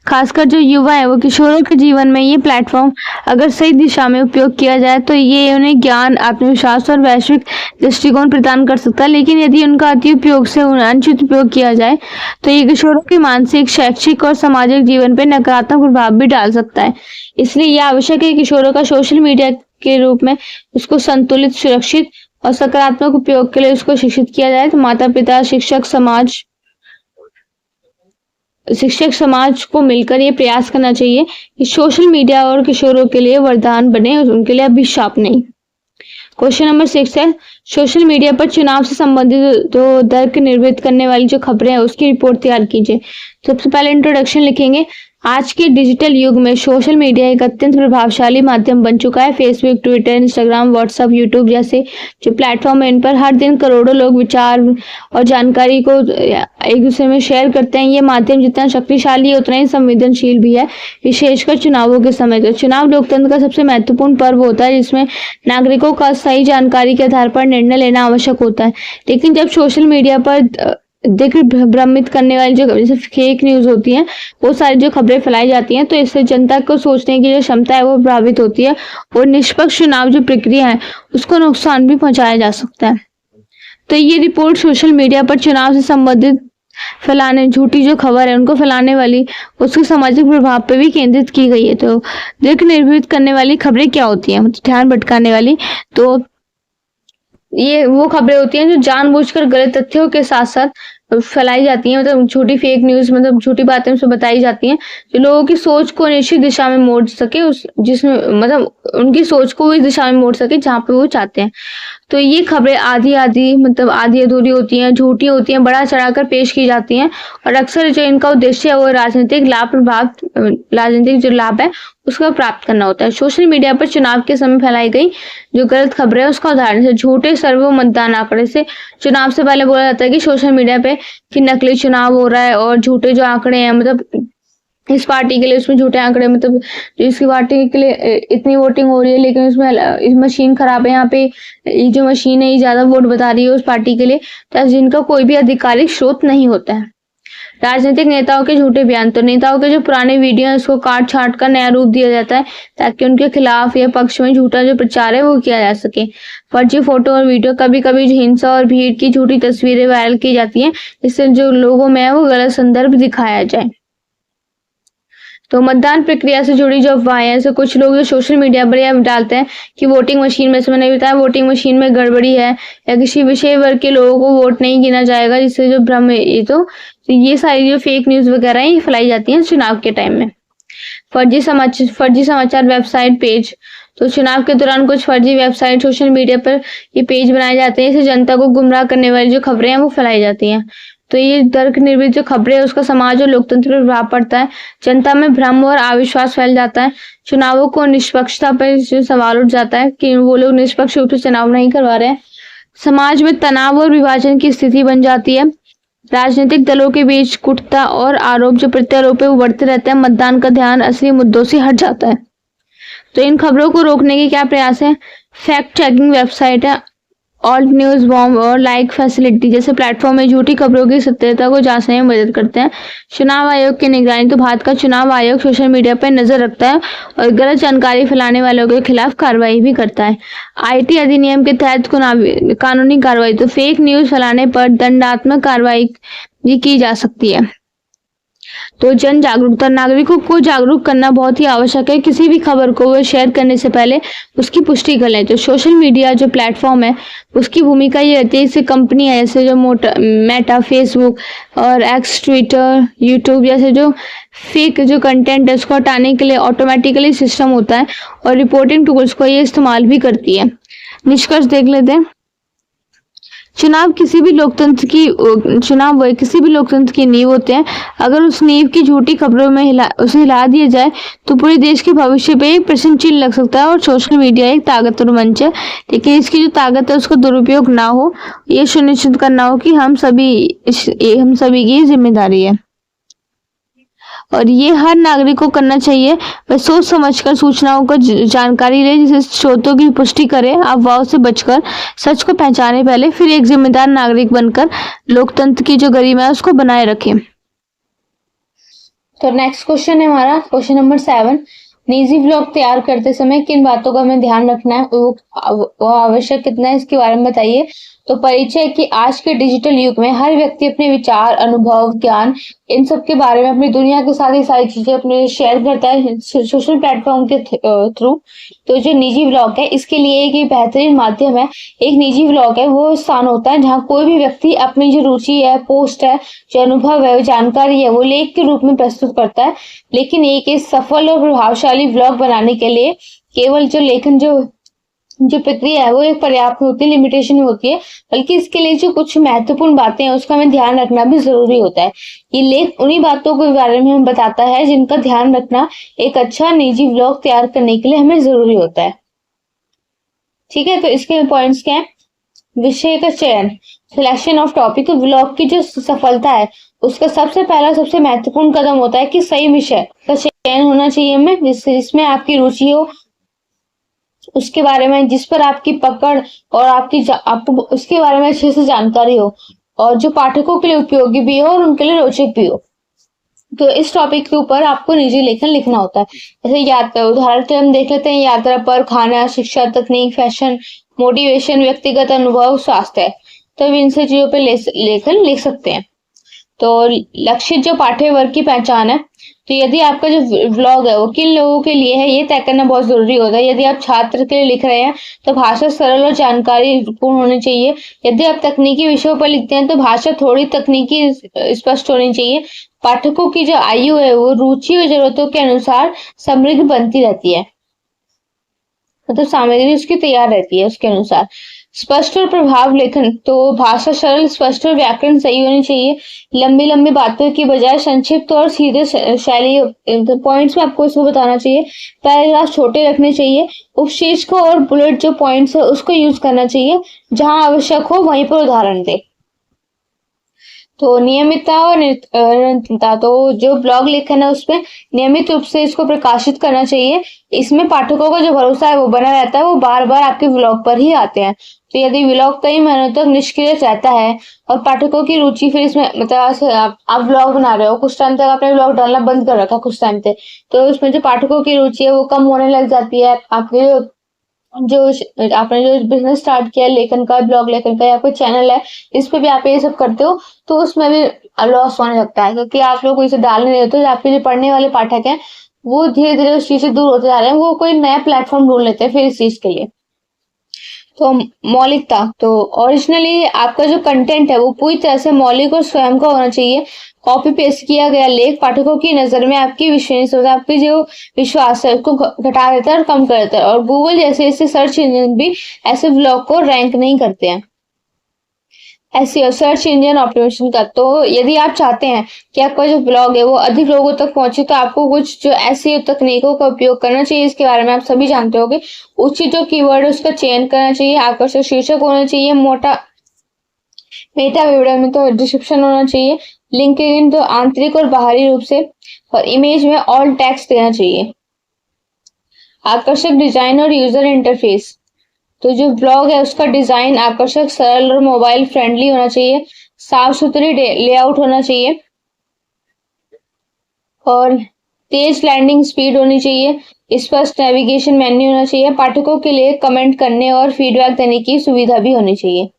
खासकर जो युवा है वो किशोरों के जीवन में ये प्लेटफॉर्म अगर सही दिशा में उपयोग किया जाए तो ये उन्हें ज्ञान, आत्मविश्वास और वैश्विक दृष्टिकोण प्रदान कर सकता है। लेकिन यदि उनका अति उपयोग से अनुचित उपयोग किया जाए तो ये किशोरों के मानसिक, शैक्षिक और सामाजिक जीवन पर नकारात्मक प्रभाव भी डाल सकता है। इसलिए यह आवश्यक है कि किशोरों का सोशल मीडिया के रूप में उसको संतुलित, सुरक्षित और सकारात्मक उपयोग के लिए उसको शिक्षित किया जाए। तो माता पिता, शिक्षक समाज को मिलकर ये प्रयास करना चाहिए कि सोशल मीडिया और किशोरों के लिए वरदान बने, उनके लिए अभिशाप नहीं। क्वेश्चन नंबर 6 है, सोशल मीडिया पर चुनाव से संबंधित जो तर्क निर्मित करने वाली जो खबरें हैं उसकी रिपोर्ट तैयार कीजिए। सबसे पहले इंट्रोडक्शन लिखेंगे। आज के डिजिटल युग में सोशल मीडिया एक अत्यंत प्रभावशाली माध्यम बन चुका है। Facebook, Twitter, Instagram, WhatsApp, YouTube जैसे जो प्लेटफॉर्म है, इन पर हर दिन करोड़ों लोग विचार और जानकारी को एक दूसरे में शेयर करते हैं। ये माध्यम जितना शक्तिशाली है उतना ही संवेदनशील भी है, विशेषकर चुनावों के समय। तो चुनाव लोकतंत्र का सबसे महत्वपूर्ण पर्व होता है जिसमें नागरिकों का सही जानकारी के आधार पर निर्णय लेना आवश्यक होता है। लेकिन जब सोशल मीडिया पर भ्रमित करने वाली जो जैसे फेक न्यूज होती है, वो सारी जो खबरें फैलाई जाती हैं, तो इससे जनता को सोचने की जो क्षमता है वो प्रभावित होती है और निष्पक्ष चुनाव जो प्रक्रिया है उसको नुकसान भी पहुंचाया जा सकता है। तो ये रिपोर्ट सोशल मीडिया पर चुनाव से संबंधित फैलाने झूठी जो खबर है उनको फैलाने वाली उसके सामाजिक प्रभाव पे भी केंद्रित की गई है। तो दिक् निर्भीत करने वाली खबरें क्या होती हैं, मतलब ध्यान भटकाने वाली, तो ये वो खबरें होती हैं जो जानबूझकर गलत तथ्यों के साथ साथ फैलाई जाती हैं, मतलब झूठी फेक न्यूज, मतलब झूठी बातें उसमें बताई जाती हैं जो लोगों की सोच को निश्चित दिशा में मोड़ सके, उस जिसमें मतलब उनकी सोच को उस दिशा में मोड़ सके जहाँ पे वो चाहते हैं। तो ये खबरें आधी अधूरी होती हैं, झूठी होती हैं, बढ़ा चढ़ाकर पेश की जाती हैं और अक्सर जो इनका उद्देश्य है वो राजनीतिक जो लाभ है उसका प्राप्त करना होता है। सोशल मीडिया पर चुनाव के समय फैलाई गई जो गलत खबरें है उसका उदाहरण है झूठे सर्वो मतदान आंकड़े। से चुनाव से पहले बोला जाता है कि सोशल मीडिया पे कि नकली चुनाव हो रहा है और झूठे जो आंकड़े हैं, मतलब इस पार्टी के लिए उसमें झूठे आंकड़े, मतलब इसकी पार्टी के लिए इतनी वोटिंग हो रही है लेकिन उसमें इस मशीन खराब है, यहाँ पे ये जो मशीन है ये ज्यादा वोट बता रही है उस पार्टी के लिए, तो जिनका कोई भी आधिकारिक स्रोत नहीं होता है। राजनीतिक नेताओं के झूठे बयान। तो नेताओं के जो पुराने वीडियो है उसको काट छाट कर नया रूप दिया जाता है ताकि उनके खिलाफ या पक्ष में झूठा जो प्रचार है वो किया जा सके। फर्जी फोटो और वीडियो। कभी कभी जो हिंसा और भीड़ की झूठी तस्वीरें वायरल की जाती हैं जिससे जो लोगों में है वो गलत संदर्भ दिखाया जाए। तो मतदान प्रक्रिया से जुड़ी जो अफवाहें हैं, जैसे कुछ लोग जो सोशल मीडिया पर यह डालते हैं कि वोटिंग मशीन में, से मैंने बताया वोटिंग मशीन में गड़बड़ी है या किसी विषय वर्ग के लोगों को वोट नहीं गिना जाएगा, जिससे जो भ्रम है ये सारी जो फेक न्यूज वगैरह है ये फैलाई जाती है चुनाव के टाइम में। फर्जी समाचार वेबसाइट पेज। तो चुनाव के दौरान कुछ फर्जी वेबसाइट, सोशल मीडिया पर ये पेज बनाए जाते हैं, इससे जनता को गुमराह करने वाली जो खबरें हैं वो फैलाई जाती हैं। तो ये तर्क निर्भीत जो खबरें है उसका समाज और लोकतंत्र पर प्रभाव पड़ता है, जनता में भ्रम और अविश्वास फैल जाता है, चुनावों को निष्पक्षता पर सवाल उठ जाता है कि वो लोग निष्पक्ष रूप से चुनाव नहीं करवा रहे हैं, समाज में तनाव और विभाजन की स्थिति बन जाती है, राजनीतिक दलों के बीच कुटता और आरोप जो प्रत्यारोप है वो बढ़ते रहते हैं, मतदान का ध्यान असली मुद्दों से हट जाता है। तो इन खबरों को रोकने के क्या प्रयास है? फैक्ट चेकिंग वेबसाइट है, ऑल्ट न्यूज बॉम्ब और लाइक फैसिलिटी जैसे प्लेटफॉर्म में झूठी खबरों की सत्यता को जांचने में मदद करते हैं। चुनाव आयोग की निगरानी। तो भारत का चुनाव आयोग सोशल मीडिया पर नजर रखता है और गलत जानकारी फैलाने वालों के खिलाफ कार्रवाई भी करता है। आईटी अधिनियम के तहत कानूनी कार्रवाई। तो फेक न्यूज फैलाने पर दंडात्मक कार्रवाई भी की जा सकती है। तो जन जागरूकता, नागरिकों को जागरूक करना बहुत ही आवश्यक है। किसी भी खबर को वो शेयर करने से पहले उसकी पुष्टि कर लें। तो सोशल मीडिया जो प्लेटफॉर्म है उसकी भूमिका ये रहती है, जैसे कंपनी है जैसे जो मेटा, फेसबुक और एक्स, ट्विटर, यूट्यूब जैसे जो फेक जो कंटेंट है उसको हटाने के लिए ऑटोमेटिकली सिस्टम होता है और रिपोर्टिंग टूल्स को ये इस्तेमाल भी करती है। निष्कर्ष देख लेते हैं। चुनाव किसी भी लोकतंत्र की नींव होते हैं। अगर उस नींव की झूठी खबरों में उसे हिला दिया जाए तो पूरे देश के भविष्य पे एक प्रश्न चिन्ह लग सकता है। और सोशल मीडिया एक ताकतवर मंच है, लेकिन इसकी जो ताकत है उसका दुरुपयोग ना हो, ये सुनिश्चित करना हो कि हम सभी की जिम्मेदारी है और ये हर नागरिक को करना चाहिए। वह सोच समझकर सूचनाओं को जानकारी ले, जिसे स्रोतों की पुष्टि करे, अफवाहों से बचकर सच को पहचाने पहले, फिर एक जिम्मेदार नागरिक बनकर लोकतंत्र की जो गरिमा है उसको बनाए रखें। तो नेक्स्ट क्वेश्चन है हमारा क्वेश्चन नंबर 7। निजी ब्लॉग तैयार करते समय किन बातों का हमें ध्यान रखना है, वो आवश्यक कितना है, इसके बारे में बताइए। तो परिचय कि आज के डिजिटल युग में हर व्यक्ति अपने विचार, अनुभव, ज्ञान इन सब के बारे में अपनी दुनिया के साथ ही सारी चीजें अपने शेयर करता है सोशल प्लेटफॉर्म के थ्रू। तो जो निजी ब्लॉग है इसके लिए एक बेहतरीन माध्यम है। एक निजी ब्लॉग है वो स्थान होता है जहाँ कोई भी व्यक्ति अपनी जो रुचि है, पोस्ट है, जो अनुभव है, जानकारी है वो लेख के रूप में प्रस्तुत करता है। लेकिन एक सफल और प्रभावशाली ब्लॉग बनाने के लिए केवल जो लेखन जो प्रक्रिया है वो एक पर्याप्त होती है, लिमिटेशन होती है, बल्कि इसके लिए जो कुछ महत्वपूर्ण बातें हैं उसका हमें ध्यान रखना भी जरूरी होता है। ये लेख उन्हीं बातों के बारे में हमें बताता है जिनका ध्यान रखना एक अच्छा निजी ब्लॉग तैयार करने के लिए हमें जरूरी होता है। ठीक है, तो इसके पॉइंट्स क्या है। विषय का चयन, सिलेक्शन ऑफ टॉपिक। तो ब्लॉग की जो सफलता है उसका सबसे पहला सबसे महत्वपूर्ण कदम होता है कि सही विषय का चयन होना चाहिए हमें, जिसमें आपकी रुचि हो, उसके बारे में जिस पर आपकी पकड़ और आपको उसके बारे में अच्छे से जानकारी हो और जो पाठकों के लिए उपयोगी भी हो और उनके लिए रोचक भी हो। तो इस टॉपिक के ऊपर आपको निजी लेखन लिखना होता है। जैसे यात्रा, उदाहरण के हम देख लेते हैं, यात्रा पर, खाना, शिक्षा, तकनीक, फैशन, मोटिवेशन, व्यक्तिगत अनुभव, स्वास्थ्य। तो इन से चीजों पे लेखन लिख सकते हैं। तो लक्षित जो पाठ्य वर्ग की पहचान है, तो यदि आपका जो व्लॉग है वो किन लोगों के लिए है ये तय करना बहुत जरूरी होता है। यदि आप छात्र के लिए लिख रहे हैं तो भाषा सरल और जानकारी पूर्ण होनी चाहिए। यदि आप तकनीकी विषयों पर लिखते हैं तो भाषा थोड़ी तकनीकी स्पष्ट होनी चाहिए। पाठकों की जो आयु है वो रुचि और जरूरतों के अनुसार समृद्ध बनती रहती है, मतलब सामग्री उसकी तैयार रहती है उसके अनुसार। स्पष्ट और प्रभाव लेखन, तो भाषा सरल, स्पष्ट और व्याकरण सही होनी चाहिए। लंबी लंबी बातों की बजाय संक्षिप्त और सीधे शैली पॉइंट्स में आपको इसको बताना चाहिए। पैराग्राफ छोटे रखने चाहिए। उपशीर्षक और बुलेट जो पॉइंट्स है उसको यूज करना चाहिए। जहां आवश्यक हो वहीं पर उदाहरण दे। तो नियमितता और निरंतरता, तो जो ब्लॉग लेखन है उसमें नियमित रूप से इसको प्रकाशित करना चाहिए। इसमें पाठकों का जो भरोसा है वो बना रहता है, वो बार बार आपके ब्लॉग पर ही आते हैं। तो यदि ब्लॉग कई महीनों तक निष्क्रिय रहता है और पाठकों की रुचि फिर इसमें, मतलब आप ब्लॉग बना रहे हो, कुछ टाइम तक आपने ब्लॉग डालना बंद कर रखा कुछ टाइम तक, तो उसमें जो पाठकों की रुचि है वो कम होने लग जाती है। आपके जो आपने जो बिजनेस स्टार्ट किया है लेखन का, ब्लॉग लेखन का, या कोई चैनल है इस पे भी आप ये सब करते हो, तो उसमें भी लॉस होने लगता है, क्योंकि आप लोग इसे डाल नहीं रहे हो। तो आपके जो पढ़ने वाले पाठक हैं वो धीरे धीरे उस चीज से दूर होते जा रहे हैं, वो कोई नया प्लेटफॉर्म ढूंढ लेते हैं फिर इस चीज के लिए। तो मौलिकता, तो ओरिजिनली आपका जो कंटेंट है वो पूरी तरह से मौलिक और स्वयं का होना चाहिए। कॉपी पेस्ट किया गया लेख पाठकों की नजर में आपकी विश्वसनीयता, आपकी जो विश्वास है उसको घटा देता है और कम कर देता है। और गूगल जैसे ऐसे सर्च इंजन भी ऐसे ब्लॉग को रैंक नहीं करते हैं। एसईओ, सर्च इंजन ऑप्टिमाइजेशन का, तो यदि आप चाहते हैं कि आपका जो ब्लॉग है वो अधिक लोगों तक पहुंचे तो आपको कुछ जो एसईओ तकनीकों का उपयोग करना चाहिए। इसके बारे में आप सभी जानते होंगे। उचित जो कीवर्ड है उसका चयन करना चाहिए। आकर्षक शीर्षक होना चाहिए। मेटा वीडियो में तो डिस्क्रिप्शन होना चाहिए। लिंक्डइन तो आंतरिक और बाहरी रूप से, और इमेज में ऑल टेक्स्ट देना चाहिए। आकर्षक डिजाइन और यूजर इंटरफेस, तो जो ब्लॉग है उसका डिजाइन आकर्षक, सरल और मोबाइल फ्रेंडली होना चाहिए। साफ सुथरी लेआउट होना चाहिए और तेज लैंडिंग स्पीड होनी चाहिए। स्पष्ट नेविगेशन मेन्यू होना चाहिए। पाठकों के लिए कमेंट करने और फीडबैक देने की सुविधा भी होनी चाहिए।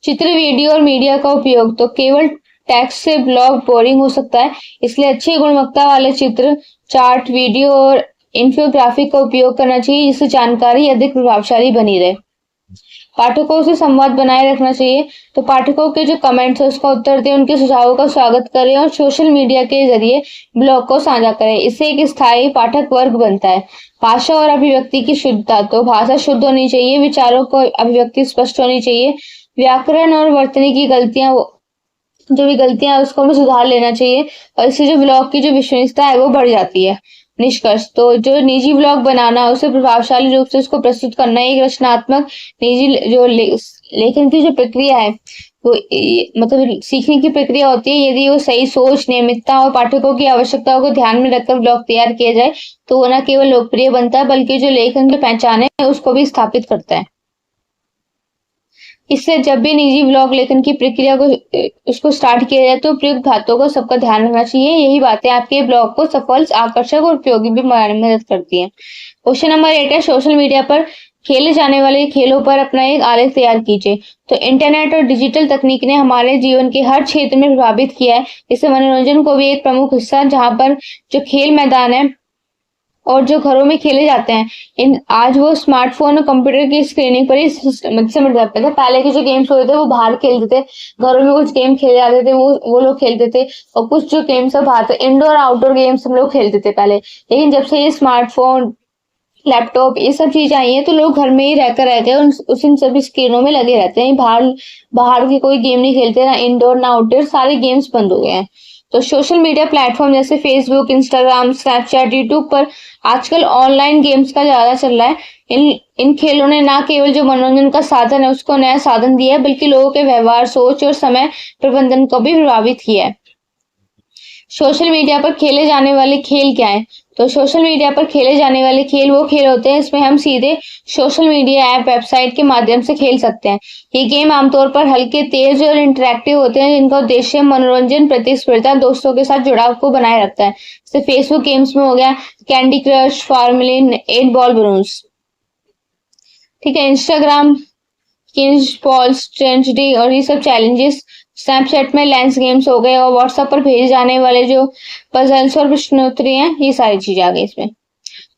चित्र, वीडियो और मीडिया का उपयोग, तो केवल टेक्स्ट से ब्लॉग बोरिंग हो सकता है, इसलिए अच्छी गुणवत्ता वाले चित्र, चार्ट, वीडियो और इन्फोग्राफिक का उपयोग करना चाहिए, जिससे जानकारी अधिक प्रभावशाली बनी रहे। पाठकों से संवाद बनाए रखना चाहिए, तो पाठकों के जो कमेंट्स है उसका उत्तर दें, उनके सुझावों का स्वागत करें और सोशल मीडिया के जरिए ब्लॉग को साझा करें। इससे एक स्थायी पाठक वर्ग बनता है। भाषा और अभिव्यक्ति की शुद्धता, तो भाषा शुद्ध होनी चाहिए, विचारों को अभिव्यक्ति स्पष्ट होनी चाहिए, व्याकरण और वर्तनी की गलतियां जो भी गलतियां है उसको हमें सुधार लेना चाहिए, और इससे जो ब्लॉग की जो विश्वसनीयता है वो बढ़ जाती है। निष्कर्ष, तो जो निजी ब्लॉग बनाना है उसे प्रभावशाली रूप से उसको प्रस्तुत करना है। एक रचनात्मक निजी जो लेखन की जो प्रक्रिया है वो मतलब सीखने की प्रक्रिया होती है। यदि वो सही सोच, नियमितता और पाठकों की आवश्यकताओं को ध्यान में रखकर ब्लॉग तैयार किया जाए तो वो न केवल लोकप्रिय बनता है बल्कि जो लेखन की पहचान है उसको भी स्थापित करता है। इससे जब भी निजी ब्लॉग लेखन की प्रक्रिया को उसको स्टार्ट किया जाए तो प्रयुक्त बातों को सबका ध्यान रखना चाहिए। यही बातें आपके ब्लॉग को सफल, आकर्षक और उपयोगी भी बनाने में मदद करती हैं। क्वेश्चन नंबर 8 है, सोशल मीडिया पर खेले जाने वाले खेलों पर अपना एक आलेख तैयार कीजिए। तो इंटरनेट और डिजिटल तकनीक ने हमारे जीवन के हर क्षेत्र में प्रभावित किया है। इससे मनोरंजन को भी एक प्रमुख हिस्सा, जहाँ पर जो खेल मैदान है और जो घरों में खेले जाते हैं, इन आज वो स्मार्टफोन और कंप्यूटर की स्क्रीनिंग पर ही सिमट जाते थे। पहले के जो गेम्स होते थे वो बाहर खेलते थे, घरों में कुछ गेम खेले जाते थे वो लोग खेलते थे, और कुछ जो गेम्स है बाहर इंडोर आउटडोर गेम्स हम लोग खेलते थे पहले। लेकिन जब से ये स्मार्टफोन, लैपटॉप, ये सब चीजें आई हैं तो लोग घर में ही रहकर रहते हैं, उस इन सभी स्क्रीनों में लगे रहते हैं। बाहर बाहर की कोई गेम नहीं खेलते, ना इंडोर ना आउटडोर, सारे गेम्स बंद हो गए हैं। तो सोशल मीडिया प्लेटफॉर्म जैसे फेसबुक, इंस्टाग्राम, स्नैपचैट, यूट्यूब पर आजकल ऑनलाइन गेम्स का ज्यादा चल रहा है। इन खेलों ने ना केवल जो मनोरंजन का साधन है उसको नया साधन दिया है, बल्कि लोगों के व्यवहार, सोच और समय प्रबंधन को भी प्रभावित किया है। सोशल मीडिया पर खेले जाने वाले खेल क्या है? तो सोशल मीडिया पर खेले जाने वाले खेल वो खेल होते हैं इसमें हम सीधे सोशल मीडिया ऐप, वेबसाइट के माध्यम से खेल सकते हैं। ये गेम आमतौर पर हल्के, तेज और इंटरेक्टिव होते हैं, जिनका उद्देश्य मनोरंजन, प्रतिस्पर्धा, दोस्तों के साथ जुड़ाव को बनाए रखता है। जैसे फेसबुक गेम्स में हो गया candy crush, formalin, 8 ball balloons. ठीक है, इंस्टाग्राम किंग्स बॉल्स, ट्रेंडी और ये सब चैलेंजेस। स्नैपचैट में लेंस गेम्स हो गए, और व्हाट्सएप पर भेजे जाने वाले जो पजल्स और प्रश्नोत्तरी हैं, ये सारी चीजें आ गई इसमें।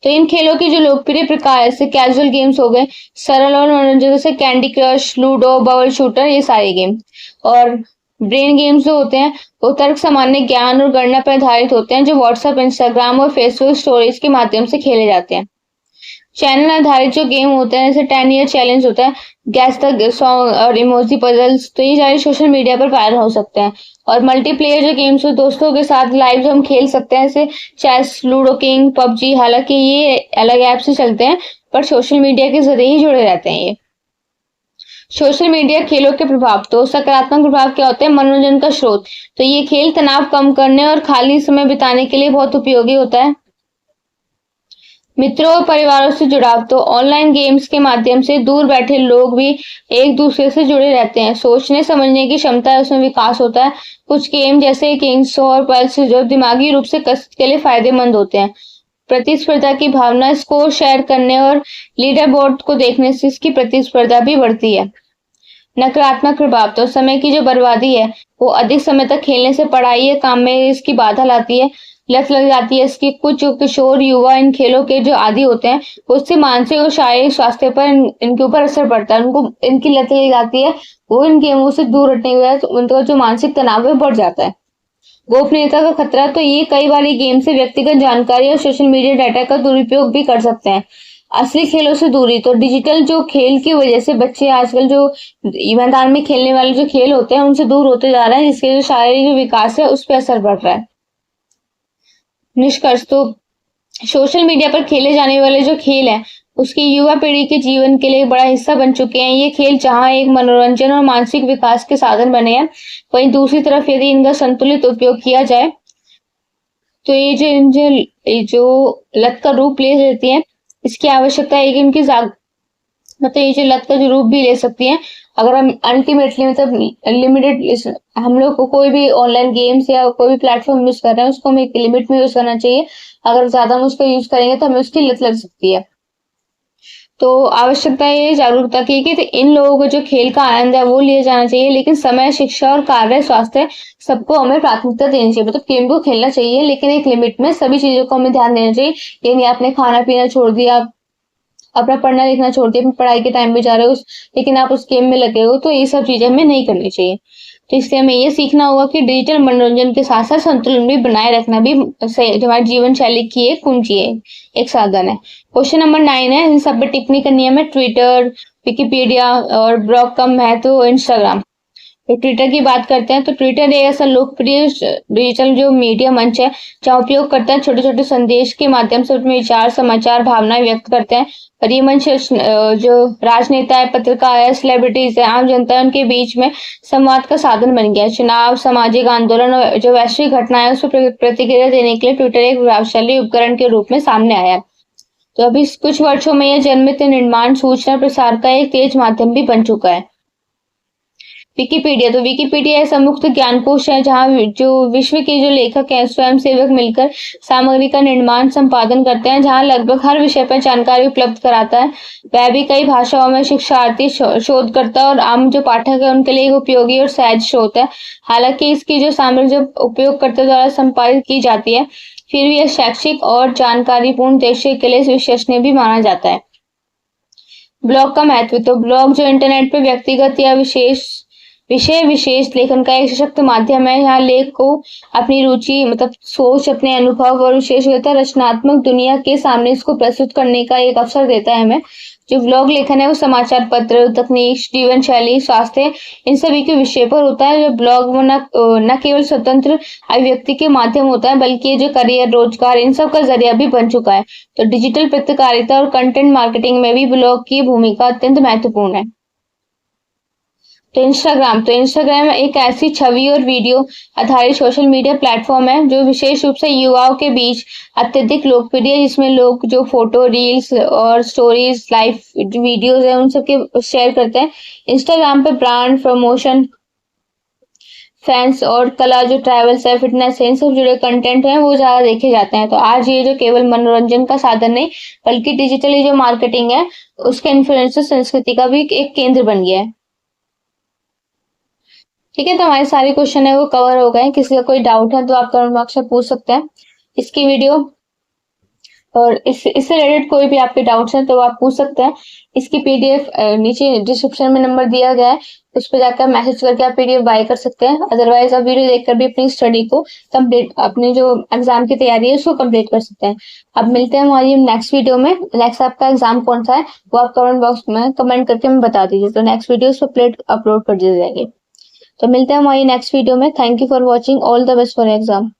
तो इन खेलों की जो लोकप्रिय प्रकार जैसे कैजुअल गेम्स हो गए, सरल और मनोरंजन, जैसे candy crush, ludo, bubble shooter, ये सारे गेम। और ब्रेन गेम्स जो होते हैं वो तर्क, सामान्य ज्ञान और गणना पर आधारित होते हैं, जो व्हाट्सएप, इंस्टाग्राम और फेसबुक स्टोरीज के माध्यम से खेले जाते हैं। चैनल आधारित जो गेम होते हैं जैसे 10 ईयर चैलेंज होता है, गैस द सॉन्ग और इमोजी पजल्स, तो ये सारे सोशल मीडिया पर वायरल हो सकते हैं। और मल्टीप्लेयर जो गेम्स हो दोस्तों के साथ लाइव जो हम खेल सकते हैं, जैसे चेस, लूडो किंग, पबजी, हालांकि ये अलग ऐप से चलते हैं पर सोशल मीडिया के जरिए ही जुड़े रहते हैं ये। सोशल मीडिया खेलों के प्रभाव, तो सकारात्मक प्रभाव क्या होते हैं? मनोरंजन का स्रोत, तो ये खेल तनाव कम करने और खाली समय बिताने के लिए बहुत उपयोगी होता है। मित्रों और परिवारों से जुड़ाव, तो ऑनलाइन गेम्स के माध्यम से दूर बैठे लोग भी एक दूसरे से जुड़े रहते हैं। सोचने समझने की क्षमता है उसमें विकास होता है। कुछ गेम जैसे किंग्स और पल्स जो दिमागी रूप से कसरत के लिए फायदेमंद होते हैं। प्रतिस्पर्धा की भावना, स्कोर शेयर करने और लीडर बोर्ड को देखने से इसकी प्रतिस्पर्धा भी बढ़ती है। नकारात्मक प्रभाव, तो समय की जो बर्बादी है वो अधिक समय तक खेलने से पढ़ाई या काम में इसकी बाधा लाती है, लत लग जाती है इसकी। कुछ जो किशोर युवा इन खेलों के जो आदी होते हैं उससे मानसिक और शारीरिक स्वास्थ्य पर इनके ऊपर असर पड़ता है, उनको इनकी लत लग जाती है, वो इन गेमों से दूर हटने की वजह से उनका जो मानसिक तनाव है बढ़ जाता है। गोपनीयता का खतरा, तो ये कई बार गेम से व्यक्तिगत जानकारी और सोशल मीडिया डाटा का दुरुपयोग भी कर सकते हैं। असली खेलों से दूरी, तो डिजिटल जो खेल की वजह से बच्चे आजकल जो मैदान में खेलने वाले जो खेल होते हैं उनसे दूर होते जा रहे हैं, जिसके जो शारीरिक विकास है उस पर असर पड़ रहा है। निष्कर्ष, तो सोशल मीडिया पर खेले जाने वाले जो खेल हैं उसकी युवा पीढ़ी के जीवन के लिए बड़ा हिस्सा बन चुके हैं। ये खेल जहां एक मनोरंजन और मानसिक विकास के साधन बने हैं, वहीं दूसरी तरफ यदि इनका संतुलित उपयोग किया जाए तो ये जो लत का रूप ले लेती है, इसकी आवश्यकता है कि इनकी मतलब ये जो लत का जो रूप भी ले सकती है अगर हम अल्टीमेटली मतलब लिमिटेड, हम लोग को कोई भी ऑनलाइन गेम्स या कोई भी प्लेटफॉर्म यूज कर रहे हैं उसको हमें एक लिमिट में यूज करना चाहिए। अगर ज्यादा हम उसको यूज करेंगे तो हमें उसकी लत लग सकती है। तो आवश्यकता ये जागरूकता की कि तो इन लोगों को जो खेल का आनंद है वो लिया जाना चाहिए, लेकिन समय, शिक्षा और कार्य, स्वास्थ्य सबको हमें प्राथमिकता देनी चाहिए। मतलब गेम को खेलना चाहिए लेकिन एक लिमिट में, सभी चीजों को हमें ध्यान देना चाहिए। ये नहीं आपने खाना पीना छोड़ दिया, अपना पढ़ना लिखना छोड़ दिया, अपनी पढ़ाई के टाइम पे जा रहे हो लेकिन आप उस गेम में लगे हो, तो ये सब चीजें हमें नहीं करनी चाहिए। तो इसलिए हमें ये सीखना होगा कि डिजिटल मनोरंजन के साथ साथ संतुलन भी बनाए रखना भी जो हमारी जीवन शैली की एक कुंजी है, एक साधन है। क्वेश्चन नंबर 9 है, इन सब पे टिप्पणी करनी है हमें। ट्विटर, विकिपीडिया और ब्लॉग का महत्व, इंस्टाग्राम। तो ट्विटर की बात करते हैं तो ट्विटर एक ऐसा लोकप्रिय डिजिटल जो मीडिया मंच है जहाँ उपयोगकर्ता छोटे छोटे संदेश के माध्यम से अपने विचार, समाचार, भावनाएं व्यक्त करते हैं। और ये मंच जो राजनेता है, पत्रकार है, सेलिब्रिटीज है, आम जनता है, उनके बीच में संवाद का साधन बन गया है। चुनाव, सामाजिक आंदोलन और जो वैश्विक घटनाएं है उस पर प्रतिक्रिया देने के लिए ट्विटर एक प्रभावशाली उपकरण के रूप में सामने आया है। तो अभी कुछ वर्षों में यह जनमित निर्माण, सूचना प्रसार का एक तेज माध्यम भी बन चुका है। विकिपीडिया, तो विकिपीडिया ऐसा मुक्त ज्ञानकोश है जहाँ जो विश्व के जो लेखक हैं, स्वयं सेवक मिलकर सामग्री का निर्माण, संपादन करते हैं, जहाँ लगभग हर विषय पर जानकारी उपलब्ध कराता है। वह भी कई भाषाओं में शिक्षार्थी, शोधकर्ता और आम जो पाठक है उनके लिए एक उपयोगी और सहज स्रोत है। हालांकि इसकी जो सामग्री जब उपयोगकर्ता द्वारा संपादित की जाती है, फिर भी यह शैक्षिक और जानकारीपूर्ण उद्देश्य के लिए विश्वसनीय भी माना जाता है। ब्लॉग का महत्व, तो ब्लॉग जो इंटरनेट पर व्यक्तिगत या विषय विशेष लेखन का एक सशक्त माध्यम है। यहाँ लेख को अपनी रुचि, मतलब सोच, अपने अनुभव और विशेषता रचनात्मक दुनिया के सामने इसको प्रस्तुत करने का एक अवसर देता है हमें। जो ब्लॉग लेखन है वो समाचार पत्र, तकनीक, जीवन शैली, स्वास्थ्य, इन सभी के विषय पर होता है। जो ब्लॉग न केवल स्वतंत्र अभिव्यक्ति के माध्यम होता है, बल्कि ये जो करियर, रोजगार, इन सब का जरिया भी बन चुका है। तो डिजिटल पत्रकारिता और कंटेंट मार्केटिंग में भी ब्लॉग की भूमिका अत्यंत महत्वपूर्ण है। तो इंस्टाग्राम एक ऐसी छवि और वीडियो आधारित सोशल मीडिया प्लेटफॉर्म है जो विशेष रूप से युवाओं के बीच अत्यधिक लोकप्रिय है, जिसमें लोग जो फोटो, रील्स और स्टोरीज, लाइव वीडियोस है उन सबके शेयर करते हैं। इंस्टाग्राम पे ब्रांड प्रमोशन, फैंस और कला, जो ट्रैवल्स है, फिटनेस है, इन सब जुड़े कंटेंट हैं वो ज्यादा देखे जाते हैं। तो आज ये जो केवल मनोरंजन का साधन नहीं बल्कि डिजिटली जो मार्केटिंग है उसके इन्फ्लुएंसर संस्कृति का भी एक केंद्र बन गया है। ठीक है, तो हमारे सारे क्वेश्चन है वो कवर हो गए। किसी का कोई डाउट है तो आप कमेंट बॉक्स में पूछ सकते हैं। इसकी वीडियो और इससे रिलेटेड कोई भी आपके डाउट्स हैं तो आप पूछ सकते हैं। इसकी पीडीएफ नीचे डिस्क्रिप्शन में नंबर दिया गया है, उस पर जाकर मैसेज करके आप पीडीएफ बाय कर सकते हैं। अदरवाइज आप वीडियो देखकर भी अपनी स्टडी को कंप्लीट, अपने जो एग्जाम की तैयारी है उसको कंप्लीट कर सकते हैं। अब मिलते हैं हमारी नेक्स्ट वीडियो में। नेक्स्ट आपका एग्जाम कौन सा है वो आप कमेंट बॉक्स में कमेंट करके हमें बता दीजिए, तो नेक्स्ट वीडियो उस पर अपलोड कर दिए जाएंगे। तो मिलते हैं हमारी नेक्स्ट वीडियो में। Thank you for watching, all the best for exam.